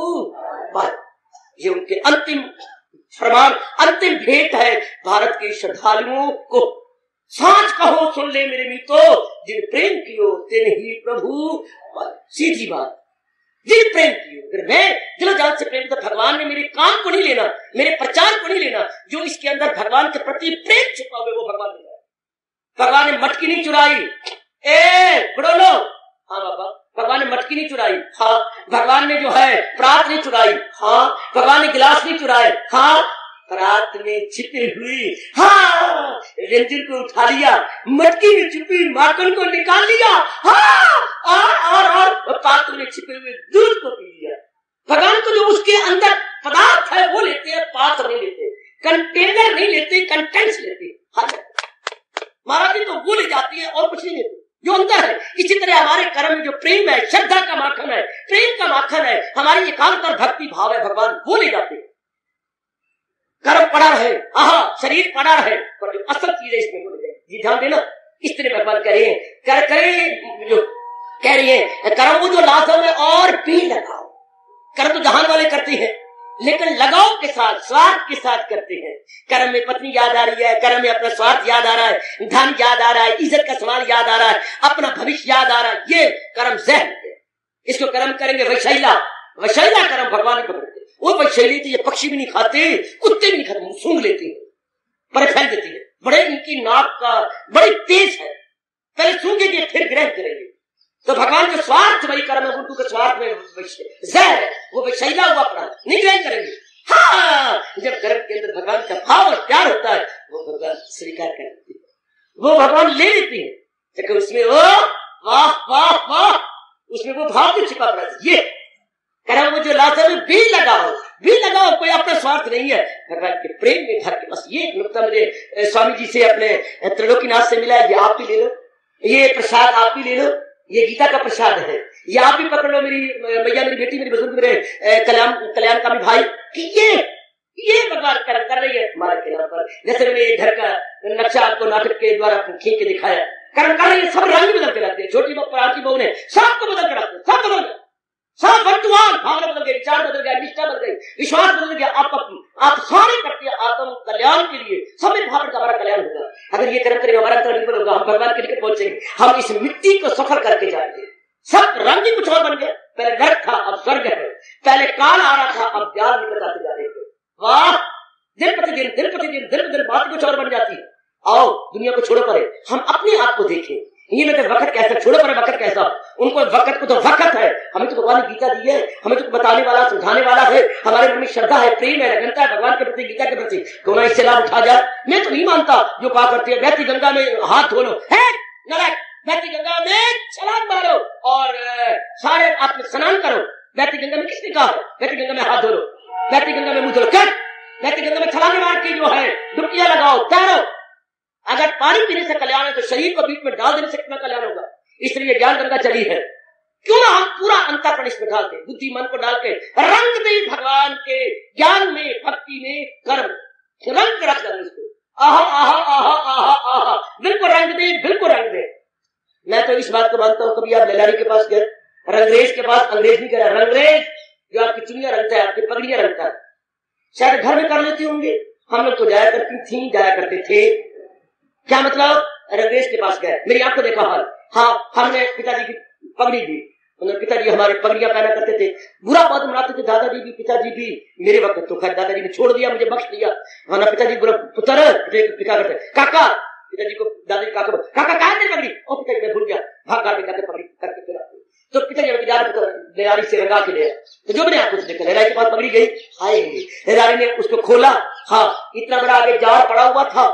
ये उनके अंतिम फरमान, अंतिम भेंट है भारत के श्रद्धालुओं को। सांच कहो सुन ले मेरे मित्रों, जिन प्रेम कियो तिन ही प्रभु। सीधी बात, जिन प्रेम कियो। अगर मैं दिलो जान से प्रेम, तो भगवान ने मेरे काम को नहीं लेना, मेरे प्रचार को नहीं लेना, जो इसके अंदर भगवान के प्रति प्रेम छुपा हुआ वो भगवान ने। भगवान ने मटकी नहीं चुराई, बड़ोलो, हाँ बाबा, भगवान ने मटकी नहीं चुराई, हाँ। भगवान ने जो है प्रात नहीं चुराई, हाँ। भगवान ने गिलास नहीं चुराए, हाँ। प्रात में छिपी हुई, हाँ, व्यंजन को उठा लिया, मटकी में छिपी माखन को निकाल लिया, हाँ, और पात्र में छिपे हुए दूध को पी लिया। भगवान को जो उसके अंदर पदार्थ है वो लेते हैं, पात्र नहीं लेते, कंटेनर नहीं लेते, कंटेंट्स लेते। हाँ, महाराज तो वो ले जाती है और कुछ नहीं लेते जो अंदर है। इसी तरह हमारे कर्म में जो प्रेम है, श्रद्धा का माखन है, प्रेम का माखन है, हमारी एकांत और भक्ति भाव है, भगवान वो ले जाते हैं। कर्म पड़ा रहे, शरीर पड़ा रहे, पर जो असल चीज है इसमें वो ले जाए। जी ध्यान देना, इस तरह भगवान कह रहे हैं, कर करे जो कह रही है, कर्म वो जो लाजम है और भी लगाओ। कर्म तो जहान वाले करते हैं, लेकिन लगाओ के साथ, स्वार्थ के साथ करते हैं। कर्म में पत्नी याद आ रही है, कर्म में अपना स्वार्थ याद आ रहा है, धन याद आ रहा है, इज्जत का सवाल याद आ रहा है, अपना भविष्य याद आ रहा है, ये कर्म जहन है। इसको कर्म करेंगे वैशैला, वैशैला कर्म भगवान ने पकड़ते। वो वैशैली तो ये पक्षी भी नहीं खाते, कुत्ते भी नहीं खाते, सूंघ लेते हैं, बड़े फैल देती है, बड़े इनकी नाक का बड़ी तेज है, पहले सूंघेंगे फिर ग्रहण करेंगे। तो भगवान के स्वार्थ वही कर्म है, उनको के स्वार्थ में जहर है, वो वैशैला हुआ पड़ा, नहीं ग्रहण करेंगे। हाँ, जब कर्म के अंदर भगवान का भाव और प्यार होता है, वो भगवान स्वीकार कर लेते हैं, वो भगवान ले लेते हैं, लेकिन उसमें वो वाह वाह वाह, उसमें वो भाव भी छिपा पड़ा है। ये कर्म वो जो लाता है, भी लगाओ, कोई अपना स्वार्थ नहीं है, भगवान के प्रेम में भर के। बस ये एक नुक्ता मुझे स्वामी जी से अपने त्रिलोकीनाथ से मिला है, ये आप भी ले लो, ये प्रसाद आप भी ले लो, ये गीता का प्रसाद है, ये आप भी पकड़ लो, मेरी मैया, मेरी बेटी, मेरी बुजुर्ग, मेरे कल्याण का भी भाई, कि ये भगवान कर्म कर रही है हमारे के नाम पर। जैसे मैंने घर का नक्शा आपको नाटक के द्वारा खींच के दिखाया, कर्म कर रही है, सब रंग बदल के रखते हैं, छोटी बहू ने सबको बदल के रखते, सब बदल गए, सब वर्तमान भावना बदल गई, विचार बदल गया, निष्ठा बदल गई, विश्वास बदल गया। आप सारे करते हैं आत्म कल्याण के लिए, सब में भावना का हमारा कल्याण होगा। अगर ये कर्म करेंगे हमारा अंतर निर्भर होगा, हम भगवान के निकट पहुंचेंगे, हम इस मिट्टी को सफर करके जाएंगे। सब रंग ही कुछ और बन गया, पहले नरक था अब स्वर्ग है, पहले काल आ रहा था अब ब्याज निकल आते जा रहे थे। वाह, दिन प्रतिदिन बात कुछ और बन जाती है। आओ दुनिया को छोड़ो परे, हम अपने आप को देखें। ये मतलब वक्त कैसा, छोड़ो परे वक्त कैसा, उनको वक्त को तो वक्त है, हमें तो भगवान ने गीता दी है, हमें तो बताने वाला, समझाने वाला है, हमारे मन में श्रद्धा है, प्रेम है, लगनता है भगवान के प्रति, गीता के प्रति, क्यों ना इससे लाभ उठा जाए। मैं तो नहीं मानता जो कहा करती है बहती गंगा में हाथ धो लो, है नरक, बहती गंगा में छलांग मारो और सारे आप स्नान करो। बहती गंगा में किसने कहा है बहती गंगा में हाथ धो लो, बहती गंगा में मुंह धो लो, कर बहती गंगा में छलांग मार के जो है डुबकियां लगाओ, तैरो। अगर पानी पीने से कल्याण है तो शरीर को बीच में डाल देने से कितना कल्याण होगा। इसलिए ज्ञान गंगा चली है, क्यों ना हम पूरा अंतःकरण इसमें डाल दे, बुद्धि मन को डाल के रंग दे भगवान के ज्ञान में, भक्ति में, कर्म रंग रख दे इसको, आहा आहा आहा आहा आहा, बिल्कुल रंग दे, बिल्कुल रंग दे। मैं तो इस बात को मानता हूं, कभी आप ललारी के पास गए, रंगरेज के पास, अंग्रेज नहीं करा, रंगरेज जो आपकी चुनिया रंगता है, आपकी पगड़ियां रंगता है, शायद घर में कर लेते होंगे, हम लोग तो जाया करती थी, जाया करते थे। क्या मतलब, रंगरेज के पास गए, मेरी आपको देखा हाल, हाँ हमने पिताजी की पगड़ी दी, पिताजी हमारे पगड़ियां पहना करते थे, बुरा बात मनाते थे, दादाजी भी पिताजी भी। मेरे वक्त तो खैर दादाजी ने छोड़ दिया, मुझे बख्श दिया, हाँ ना पिताजी बुरा पुत्र पिता करते काका, पिताजी को दादाजी काका कहा तेरी पगड़ी, और पिताजी मैं भूल गया, भाग घर में जाकर पगड़ी करके फिर तो पिताजी लेरारी से रंगा के ले, तो जो मैंने आपको देखा लेरारी के पास पगड़ी गई, आएंगे लेरारी ने उसको खोला, हाँ इतना बड़ा आगे जार पड़ा हुआ था,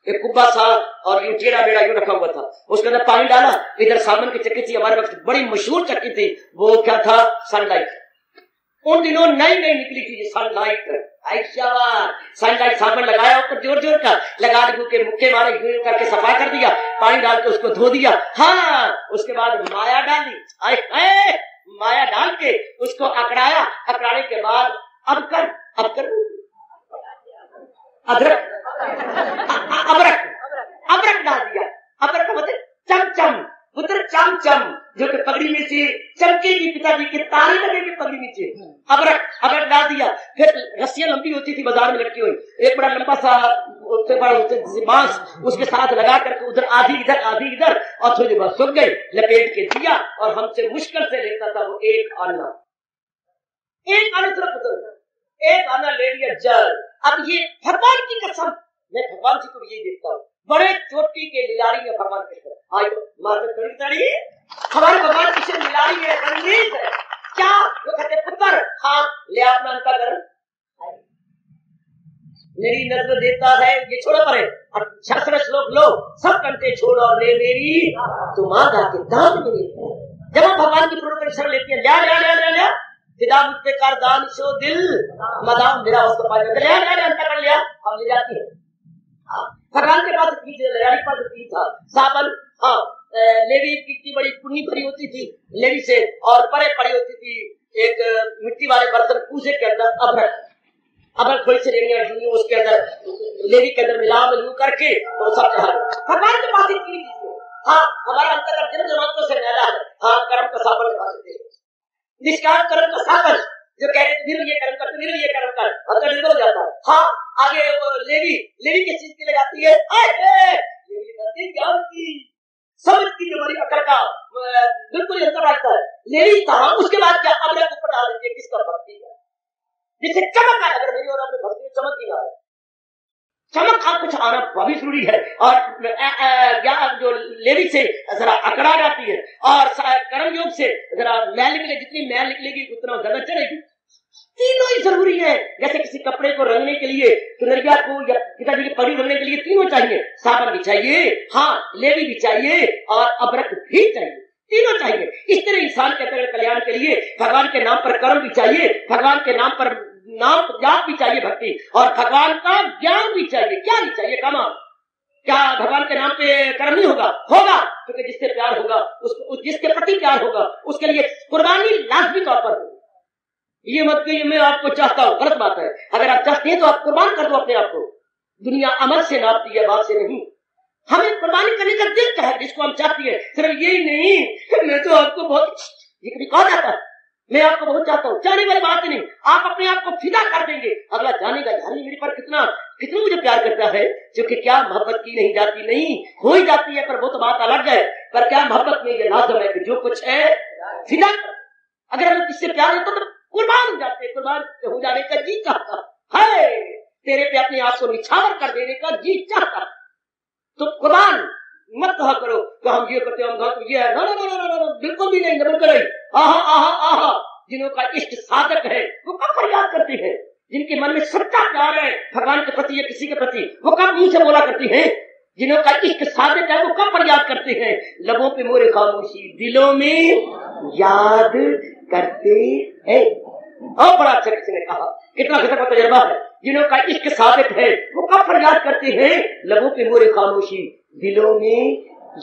एक कुब्बा सा और यूं टेढ़ा मेढ़ा यूं रखा हुआ था, उसके अंदर पानी डाला, इधर साबुन की चक्की थी, हमारे वक्त बड़ी मशहूर चक्की थी, वो क्या था सनलाइट, उन दिनों नई नई निकली थी सनलाइट, सनलाइट साबुन लगाया ऊपर जोर जोर का, लगा के मुक्के मारे करके सफा कर दिया, पानी डाल के उसको धो दिया, हाँ उसके बाद माया डाली, माया डाल के उसको अकड़ाया, अकड़ाने के बाद अब कर अदरक अबरक डाल दिया। अबरक का मतलब चमचम, पुत्र चमचम, जो कि पगड़ी में से चमकेगी, पिताजी की ताली लगेगी पगड़ी नीचे। अबरक डाल दिया। फिर रस्सियां लंबी होती थी बाजार में लटकी हुई, एक बड़ा लंबा सा बांस उसके साथ लगा करके उधर आधी इधर और थोड़ी देर बाद सूख गई, लपेट के दिया और हमसे मुश्किल से लेता था वो एक आना सिर्फ एक आना ले लिया जल। अब ये भगवान की कसम, मैं भगवान जी को यही देखता हूँ, बड़े चोटी के लिलारी में भगवान कृष्ण आज तो माता कड़ी हमारे भगवान कृष्ण लिलारी है, रंगीन है। क्या वो कहते पुत्र, हाँ ले अपना अंतःकरण, मेरी नजर देता है, ये छोड़ो परे 66 श्लोक लो, सब कंटे छोड़ो और ले मेरी तो माता के दाम में। जब हम भगवान की पूर्ण शरण लेते हैं, लिया सिदा मुझसे कर दान शो दिल मदाम मेरा उसको पास अंतःकरण लिया, हम ले जाती है। भगवान के पास तीन था साबन, हाँ लेवी की बड़ी पुण्य भरी होती थी लेवी से, और परे पड़ी होती थी एक मिट्टी वाले बर्तन पूजे के अंदर अबरक थोड़ी सी लेनियां ढूंढी, उसके अंदर लेवी के अंदर मिला करके तो सब चढ़ा। भगवान के पास तीन चीजें, हाँ हमारा अंतर्गत जन्म जमातों से मैला है, हाँ कर्म का साबन लगा सकते हैं, निष्काम कर्म का साबन, जो कह रहे ये कर्म कर ये कर्म कर, अंतर निर्भर हो जाता है। हाँ आगे लेवी किस चीज की लगाती है, लेवी ज्ञान की समझ की, जो हमारी अकल का बिल्कुल अंतर आता है। लेवी कहा, उसके बाद क्या अबरक ऊपर डाल देती है, किसका भक्ति का, जिससे चमक आए। अगर मेरी और अपनी भक्ति में चमक ही ना आए, चमक का कुछ आना बहुत जरूरी है। और जो लेवी से जरा अकड़ा जाती है और कर्म योग से जरा मैल निकले, जितनी मैल निकलेगी उतना ज्यादा चढ़ेगी। तीनों ही जरूरी है। जैसे किसी कपड़े को रंगने के लिए चुनरिया को या पिताजी की पगड़ी रंगने के लिए तीनों चाहिए, साबन भी चाहिए, हाँ लेवी भी चाहिए और अबरक भी चाहिए, तीनों चाहिए। इस तरह इंसान के तरह कल्याण के लिए भगवान के नाम पर कर्म भी चाहिए, भगवान के नाम पर नाम जाप भी चाहिए भक्ति, और भगवान का ज्ञान भी चाहिए। क्या नहीं चाहिए कमा, क्या भगवान के नाम पे कर्म नहीं होगा? क्योंकि जिससे प्यार होगा जिसके प्रति प्यार होगा उसके लिए कुर्बानी लाजमी तौर पर होगी। ये मत कि मैं आपको चाहता हूँ, गलत बात है। अगर आप चाहते हैं तो आप कुर्बान कर दो अपने आप को। दुनिया अमल से नापती है, बात से नहीं। हमें कुर्बानी करने का दिल है जिसको हम चाहती है, सिर्फ यही नहीं मैं तो आपको बहुत, ये कभी कहा जाता है मैं आपको बहुत चाहता हूँ, चाहने वाली बात नहीं। आप अपने आप को फिदा कर देंगे, अगला जानेगा यार मेरे पर कितना मुझे प्यार करता है। क्योंकि क्या मोहब्बत की नहीं जाती, नहीं हो ही जाती है, पर वो तो बात अलग है। पर क्या मोहब्बत में ये लाजम है कि जो कुछ है फिदा, अगर हमें किससे प्यार होता तो कुर्बान हो जाते, कुर्बान हो जाने का जी चाहता है, तेरे पे अपने आप को निछावर कर देने का जी चाहता। तो कुर्बान मत कहा करो कि हम ये करते हम तो ये है, ना, बिल्कुल भी नहीं, नमन करे। आहा जिन्हों का इष्ट साधक है वो कब फरियाद करते हैं, जिनके मन में सच्चा प्यार है भगवान के प्रति या किसी के प्रति, वो कब मुंह से बोला करते हैं। जिन्हों का इष्ट साधक है वो कब फरियाद करते हैं, लबों पे मोरे खामोशी, दिलों में याद करते हैं। और बड़ा अच्छा किसी ने कहा, कितना खतरनाक तजुर्बा है। जिन्हों का इश्क साबित है वो कब फरियाद करते हैं, लबों पे मोरे खामोशी, दिलों में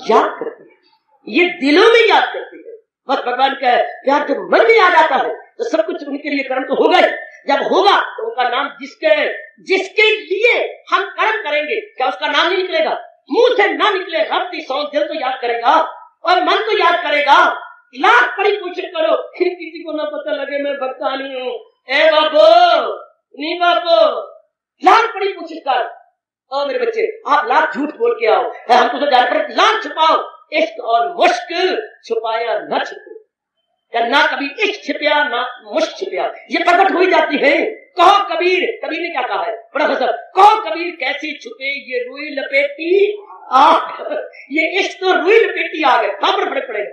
याद करते हैं। ये दिलों में याद करते हैं। बस भगवान का प्यार जब मन में आ जाता है तो सब कुछ उनके लिए कर्म तो होगा ही। जब होगा तो उनका नाम जिसके लिए हम कर्म करेंगे, क्या उसका नाम नहीं निकलेगा? मुंह से ना निकले, रब की सौ दिल तो याद करेगा और मन तो याद करेगा। लाख बड़ी कोशिश करो, फिर किसी को ना पता लगे मैं भक्ता नहीं हूँ। ए बाबू नहीं बाबू, लाख बड़ी कोशिश कर। ओ मेरे बच्चे, आप लाख झूठ बोल के आओ, हम तो जान पर लाख छुपाओ, इश्क और मुश्क छुपाया न छुपे, ना कभी इश्क छिपया ना मुश्क छिपया, ये प्रकट हो ही जाती है। कहो कबीर ने क्या कहा है, बड़ा हसर, कहो कबीर कैसी छुपे ये रुई लपेटी आग, ये इश्क तो रुई लपेटी आग है, कहां पर पड़ेगा।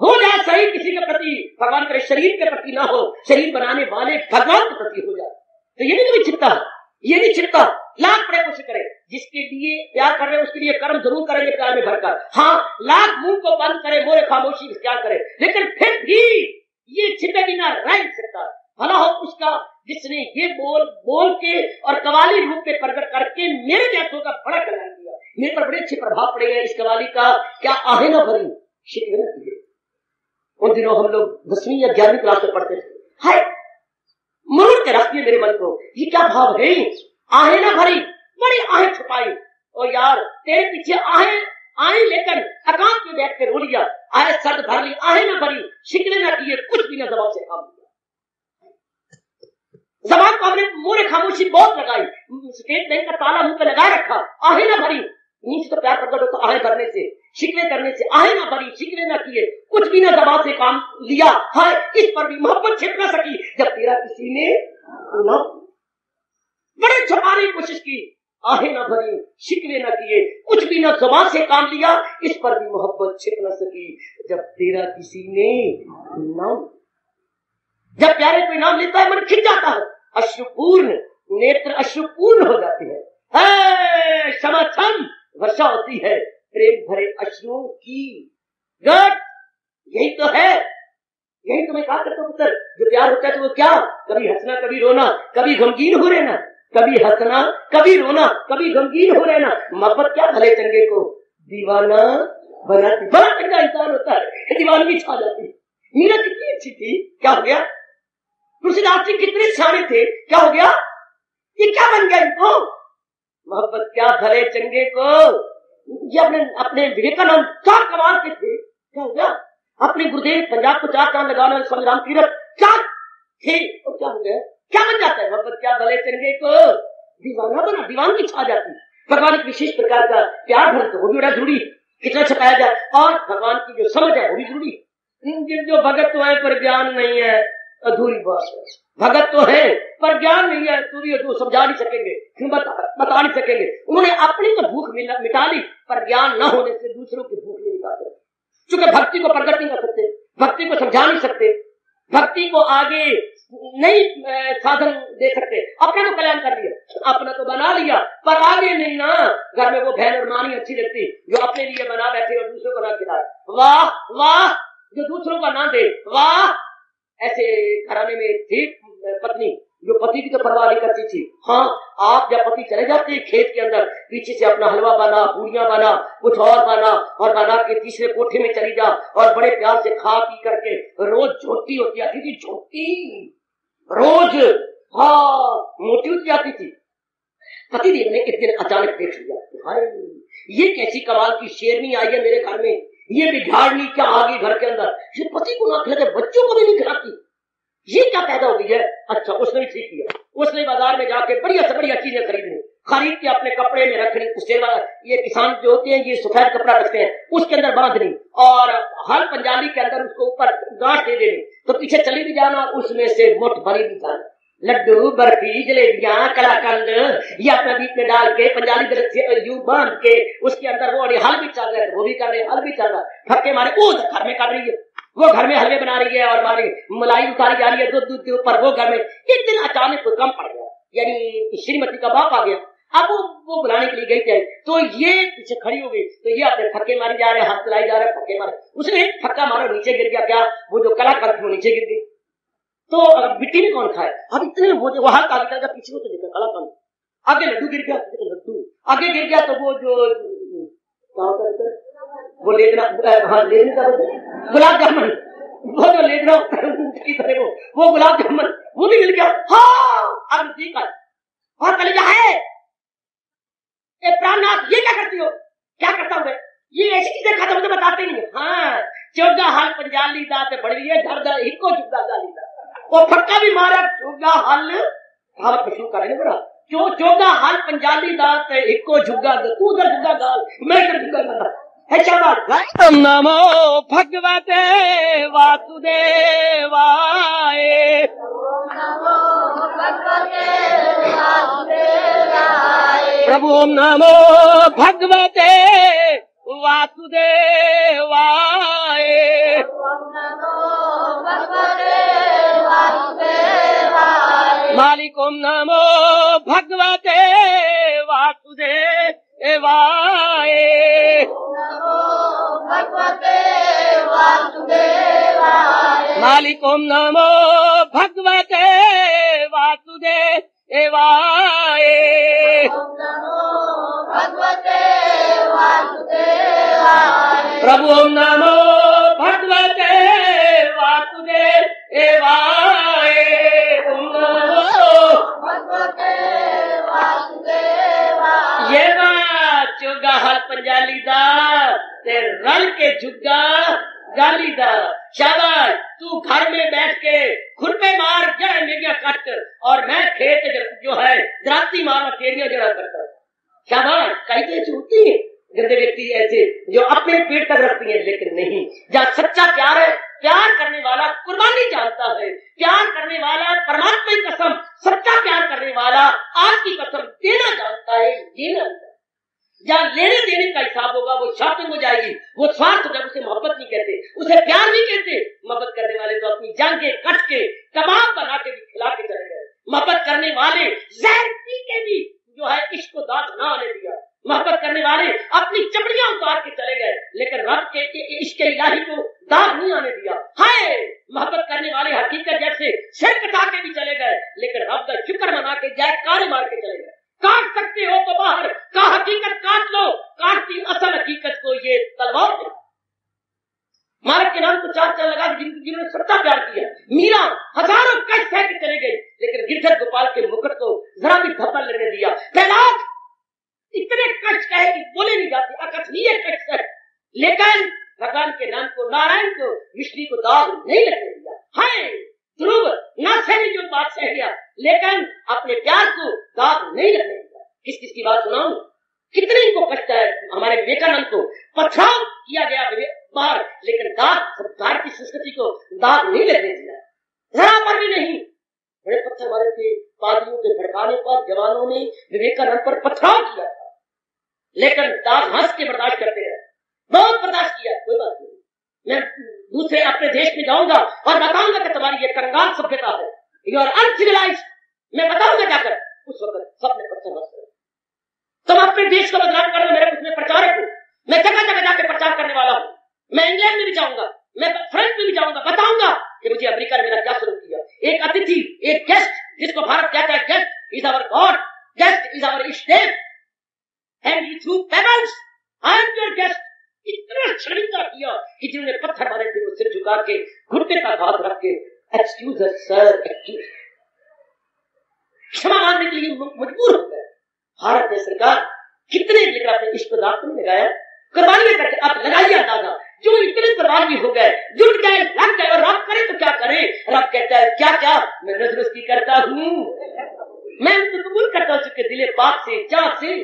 हो जाए सही किसी के प्रति, भगवान करे शरीर के प्रति ना हो, शरीर बनाने वाले भगवान के प्रति हो जाए, तो ये नहीं कभी छिपता, ये नहीं छिपता। लाख बड़े कोशिश करें, जिसके लिए प्यार कर रहे हैं उसके लिए कर्म जरूर करेंगे प्यार में भरकर। हाँ, लाख मुंह को बंद करे, मोरे खामोशी क्या करे, लेकिन फिर भी ये छिपे बिना रह सकता। भला हो उसका जिसने ये बोल के और कवाली रूप में प्रकट करके मेरे जैसों का बड़ा कल्याण किया, मेरे पर बड़े अच्छे प्रभाव पड़ेगा इस कवाली का। क्या आहे ना भरी शिकवे उन दिनों हम लोग 10वीं या 11वीं क्लास में पढ़ते थे। हाय मुड़ के रखती है मेरे मन को, ये क्या भाव है, आहें ना भरी बड़ी आहें छुपाई, और यार तेरे पीछे आहें लेकर एकांत में बैठ के रो लिया, आहें सर्द भर ली, आहें ना भरी, शिकवे ना किए, कुछ भी ना जबान से काम किया। जबान को हमने मोरे खामोशी बहुत लगाई, स्टेट बैंक का ताला मुंह पे लगा रखा, आहें ना भरी, नीचे तो प्यार प्रकट होता आहें भरने से, शिकवे करने से, आहें ना भरी, शिकवे ना किए, कुछ भी ना जबान से काम लिया, हाय इस पर भी मोहब्बत छिप ना सकी जब तेरा किसी ने ना बड़े छुपाने की कोशिश की, आहें ना भरी, शिकवे ना किए, कुछ भी ना जबान से काम लिया, इस पर भी मोहब्बत छिप ना सकी जब तेरा किसी ने नाम। जब प्यारे कोई नाम लेता है मन खिंच जाता है, अश्रुपूर्ण नेत्र अश्रुपूर्ण हो जाते हैं, क्षमाक्षम वर्षा होती है प्रेम भरे अश्रुओं की। गट यही तो है, यही तो मैं कहा करता हूं पुत्र, जो प्यार होता है तो वो क्या, कभी हंसना कभी रोना, कभी गमगीन हो रहना, कभी हंसना कभी रोना, कभी गमगीन हो रहना। मोहब्बत क्या भले चंगे को दीवाना बनाती, बड़ा चंगा इंसान होता है, दीवानगी छा जाती। मीरा कितनी अच्छी थी, क्या हो गया, तुलसीदास जी कितने सियाने थे, क्या हो गया, ये क्या बन गया इनको। मोहब्बत क्या भले चंगे को, ये अपने विवेकानंद क्या कमाल के थे, क्या हो गया, अपने गुरुदेव पंजाब को 4 चांद लगाने वाले स्वामी राम तीरथ क्या थे, और क्या हो गया, क्या बन जाता है। मोहब्बत क्या भले चंगे को दीवाना बना, दीवानगी छा जाती। भगवान एक विशेष प्रकार का प्यार भरते, वो भी बड़ा जरूरी, कितना छपाया जाए, और भगवान की जो समझ है वो भी जरूरी। जो भगत तो है पर ज्ञान नहीं है, अधूरी बात है। भगत तो है पर ज्ञान नहीं है, तू भी तो समझा नहीं सकेंगे, क्यों बता नहीं सकेंगे। उन्होंने अपनी तो भूख मिटा ली, पर ज्ञान न होने से दूसरों की भूख नहीं मिटा सकते। क्योंकि भक्ति को प्रकट नहीं कर सकते, भक्ति को समझा नहीं सकते, भक्ति को आगे नहीं साधन दे सकते। अपना तो कल्याण कर लिया, अपना तो बना लिया, पर आगे नहीं ना। घर में वो बहन और मानी अच्छी लगती जो अपने लिए बना बैठे और दूसरों को ना खिलाए, वाह वाह, जो दूसरों का ना दे, वाह। ऐसे घराने में थी पत्नी जो पति की तो परवाह नहीं करती थी। हाँ, आप जब पति चले जाते खेत के अंदर, पीछे से अपना हलवा बना, पूड़ियां बना, कुछ और बना, और बना के तीसरे कोठे में चली जा, और बड़े प्यार से खा पी करके रोज झोटी होती आती थी, झोटी रोज, हाँ मोटी होती आती थी। पति देव ने एक दिन अचानक देख लिया, हाय ये कैसी कमाल की शेरनी आई है मेरे घर में, ये बिगाड़नी क्या आ गई घर के अंदर, ये पति को ना खिलाते, बच्चों को भी नहीं खिलाती, ये क्या पैदा हो गई है। अच्छा, उसने भी ठीक किया, उसने बाजार में जाके बढ़िया से बढ़िया चीजें खरीदनी, खरीद के अपने कपड़े में रखनी, उसके बाद ये किसान जो होते हैं ये सफेद कपड़ा रखते हैं, उसके अंदर बांधनी, और हर पंजाबी के अंदर उसको ऊपर गांठ दे देनी, तो पीछे चली भी जाना, उसमें से मुठ भरी भी जाना, लड्डू बर्फी जलेबियां कलाकंद ये अपना बीच में डाल के पंजाबी यूं बांध के उसके अंदर वो हल भी चल रहा है, वो भी कर रहे, हल भी चल रहा है, थके मारे वो घर में कर रही है, वो घर में हलवे बना रही है और मारी मलाई उतारी जा रही है दूध के ऊपर, वो घर में। एक दिन अचानक कोई कम पड़ गया, यानी श्रीमती का बाप आ गया, अब वो बुलाने के लिए गई थी, तो ये पीछे खड़ी हो गई, तो ये अपने थक्के मारे जा रहे, हाथ चलाई जा रहे, थक्के मारे, उसने थक्का मारा, नीचे गिर गया, क्या वो जो कलाकार थी वो नीचे गिर गई, तो मिट्टी में कौन खाए। अब इतने वो हाथ आगे चल गया, पीछे को तो देखा कलाकार, आगे लड्डू गिर गया, लड्डू आगे गिर गया, तो वो जो क्या होता है वो लेना, हाँ लेने का गुलाब जामुन, वो जो लेना वो गुलाब जामुन वो भी मिल गया। हाँ अब ठीक है, और कलेजा है प्राणनाथ, ये क्या करती हो, क्या करता हूँ मैं, ये ऐसी चीजें खाता मुझे बताते नहीं। हाँ, चौगा हाल पंजाली दात बड़ी है, घर दर इको जुगा गाली दा, वो फटका भी मारा, चौगा हाल कहावत में शुरू करेंगे बड़ा, जो चौगा हाल पंजाली दात इको जुगा, तू उधर जुगा गाल, मैं इधर जुगा गाल है। चल नमो भगवते वासुदेवाय, नमो भगवते वासुदेवाय, प्रभु नमो भगवते वासुदेवाय, नमो भगवते वासुदेवाय, मालिक ओम नमो भगवते वासुदेवाय, भगवते वासुदेवाय, मालिक ओम नमो भगवते वासुदेवाय, ओम नमो भगवते वासुदेवाय, प्रभु ओम नमो भगवते वाए ये चुगा हल पंजाली दा ते रल के झुग्गा गाली दा। शाबाश, तू घर में बैठ के खुरपे मार जड़ मेरिया कट और मैं खेत जो है दराती मार तेरिया जड़ा करता। शाबाश, कई झूठी गंदे व्यक्ति ऐसे जो अपने पेट तक रखती है, लेकिन नहीं, जहाँ सच्चा प्यार है, प्यार करने वाला कुर्बानी जानता है, प्यार करने वाला परमात्मा की कसम, सच्चा प्यार करने वाला आज की कसम देना जानता है, जीना। जहाँ लेने देने का हिसाब होगा वो शॉपिंग हो जाएगी, वो स्वार्थ हो जाएगा, उसे मोहब्बत नहीं कहते, उसे प्यार नहीं कहते। मोहब्बत करने वाले तो अपनी जांघें कट के कबाब बना के भी खिला के चले गए। मोहब्बत करने वाले जहर पी के भी जो है इश्क को दाग ना आने दिया। मोहब्बत करने वाले अपनी चमड़ियां उतार के चले गए, लेकिन रब के इश्क इलाही को दाग नहीं आने दिया। हाय, मोहब्बत करने वाले हकीकत जैसे सिर कटा के भी चले गए, लेकिन रब का शुक्र मना के जयकारे मार के चले गए। काट सकते हो तो बाहर का हकीकत काट लो, काटती असल हकीकत को ये तलवार है। मारक के नाम को चार चार लगा जिन्होंने सच्चा प्यार किया। मीरा हजारों कष्ट सह के चले गई, लेकिन गिरधर गोपाल के मुकुट को जरा भी धब्बा लगने दिया। कैलाश इतने कष्ट कहे कि बोले नहीं जाते, अकथनीय कष्ट है, लेकिन भगवान के नाम को, नारायण को, विष्णु को दाग नहीं लगने दिया। हाय, ध्रुव ना सहने जो बात सह गया, लेकिन अपने प्यार को दाग नहीं लगने दिया। किस किस की बात सुनाऊं, कितने इनको कष्ट है। हमारे विवेकानंद को पथराव किया गया बाहर, लेकिन दाग भारतीय संस्कृति को दाग नहीं लगने दिया, जरा पर भी नहीं। बड़े पत्थर मारे थे, पादरियों के भड़काने पर जवानों ने विवेकानंद पर पथराव किया था, लेकिन दाग हंस के बर्दाश्त करते हैं, बहुत बर्दाश्त किया, कोई बात नहीं। मैं दूसरे अपने देश में जाऊंगा और बताऊंगा कि तुम्हारी ये कंगाल सभ्यता है, यू आर अनसिविलाइज्ड, मैं बताऊंगा जाकर। उस वक्त सबने पत्थर हंस रहे। तुम अपने देश को बदनाम कर लो, मेरे उसमें प्रचारक हूं, मैं जगह जगह जाकर प्रचार करने वाला हूं। मैं इंग्लैंड में भी जाऊंगा, मैं फ्रांस में भी जाऊंगा, बताऊंगा कि मुझे अमेरिका ने मेरा क्या शुरू किया। एक अतिथि, एक गेस्ट, जिसको भारत कहता है guest is our god, guest is our estate, and you through pebbles, I am your guest. इतना शर्मिंदा किया कि जिन्होंने पत्थर मारे थे वो सिर झुका के घुटने का हाथ रख के एक्सक्यूज अस सर, एक्सक्यूज, क्षमा मांगने के लिए मजबूर हो गए। भारत में सरकार कितने लेकर अपने इश्क दाग में लगाया, कुर्बानियां करके आप लगाइए अंदाजा। जो इतने कुर्बानी हो गए, जुट गए, लग गए, और रब करे तो क्या करे। रब कहता है क्या क्या मैं नजर उसकी करता हूँ, मैं उनको कबूल करता हूँ उसके दिले पाक से, चाह से,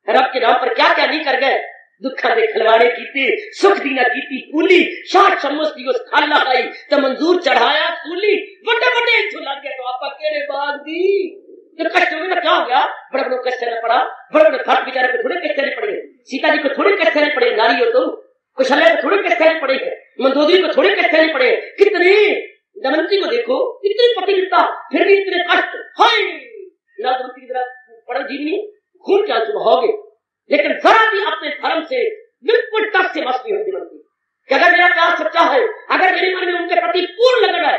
रब के नाम पर क्या क्या नहीं कर गए। दुखा दे खलवाड़े कीते, सुख दी ना कीती पूली, शाट समझ दी उस खाला आई तो मंजूर चढ़ाया सूली, बड़े बड़े इथों लग गए तो आपा केड़े बाग दी। तो कष्ट में ना क्या हो गया, बड़े बड़े कष्ट न पड़ा, बड़े बड़े भक्त बेचारे को थोड़े कष्ट नहीं पड़े, सीता जी को थोड़े कष्ट नहीं पड़े, नारी हो तो कुशल्या को थोड़े कष्ट नहीं पड़े, मंदोदरी को थोड़े कष्ट नहीं पड़े, कितने दमयंती को देखो कितनी पतिव्रता, फिर भी इतने कष्ट। हाय, दमयंती की तरह पड़ा जीवनी खून क्या सुबहोगे, लेकिन जरा भी अपने धर्म से बिल्कुल टच से मस्ती हुई दमयंती कि अगर मेरा प्यार सच्चा है, अगर मेरे मन में उनके प्रति पूर्ण लगन है,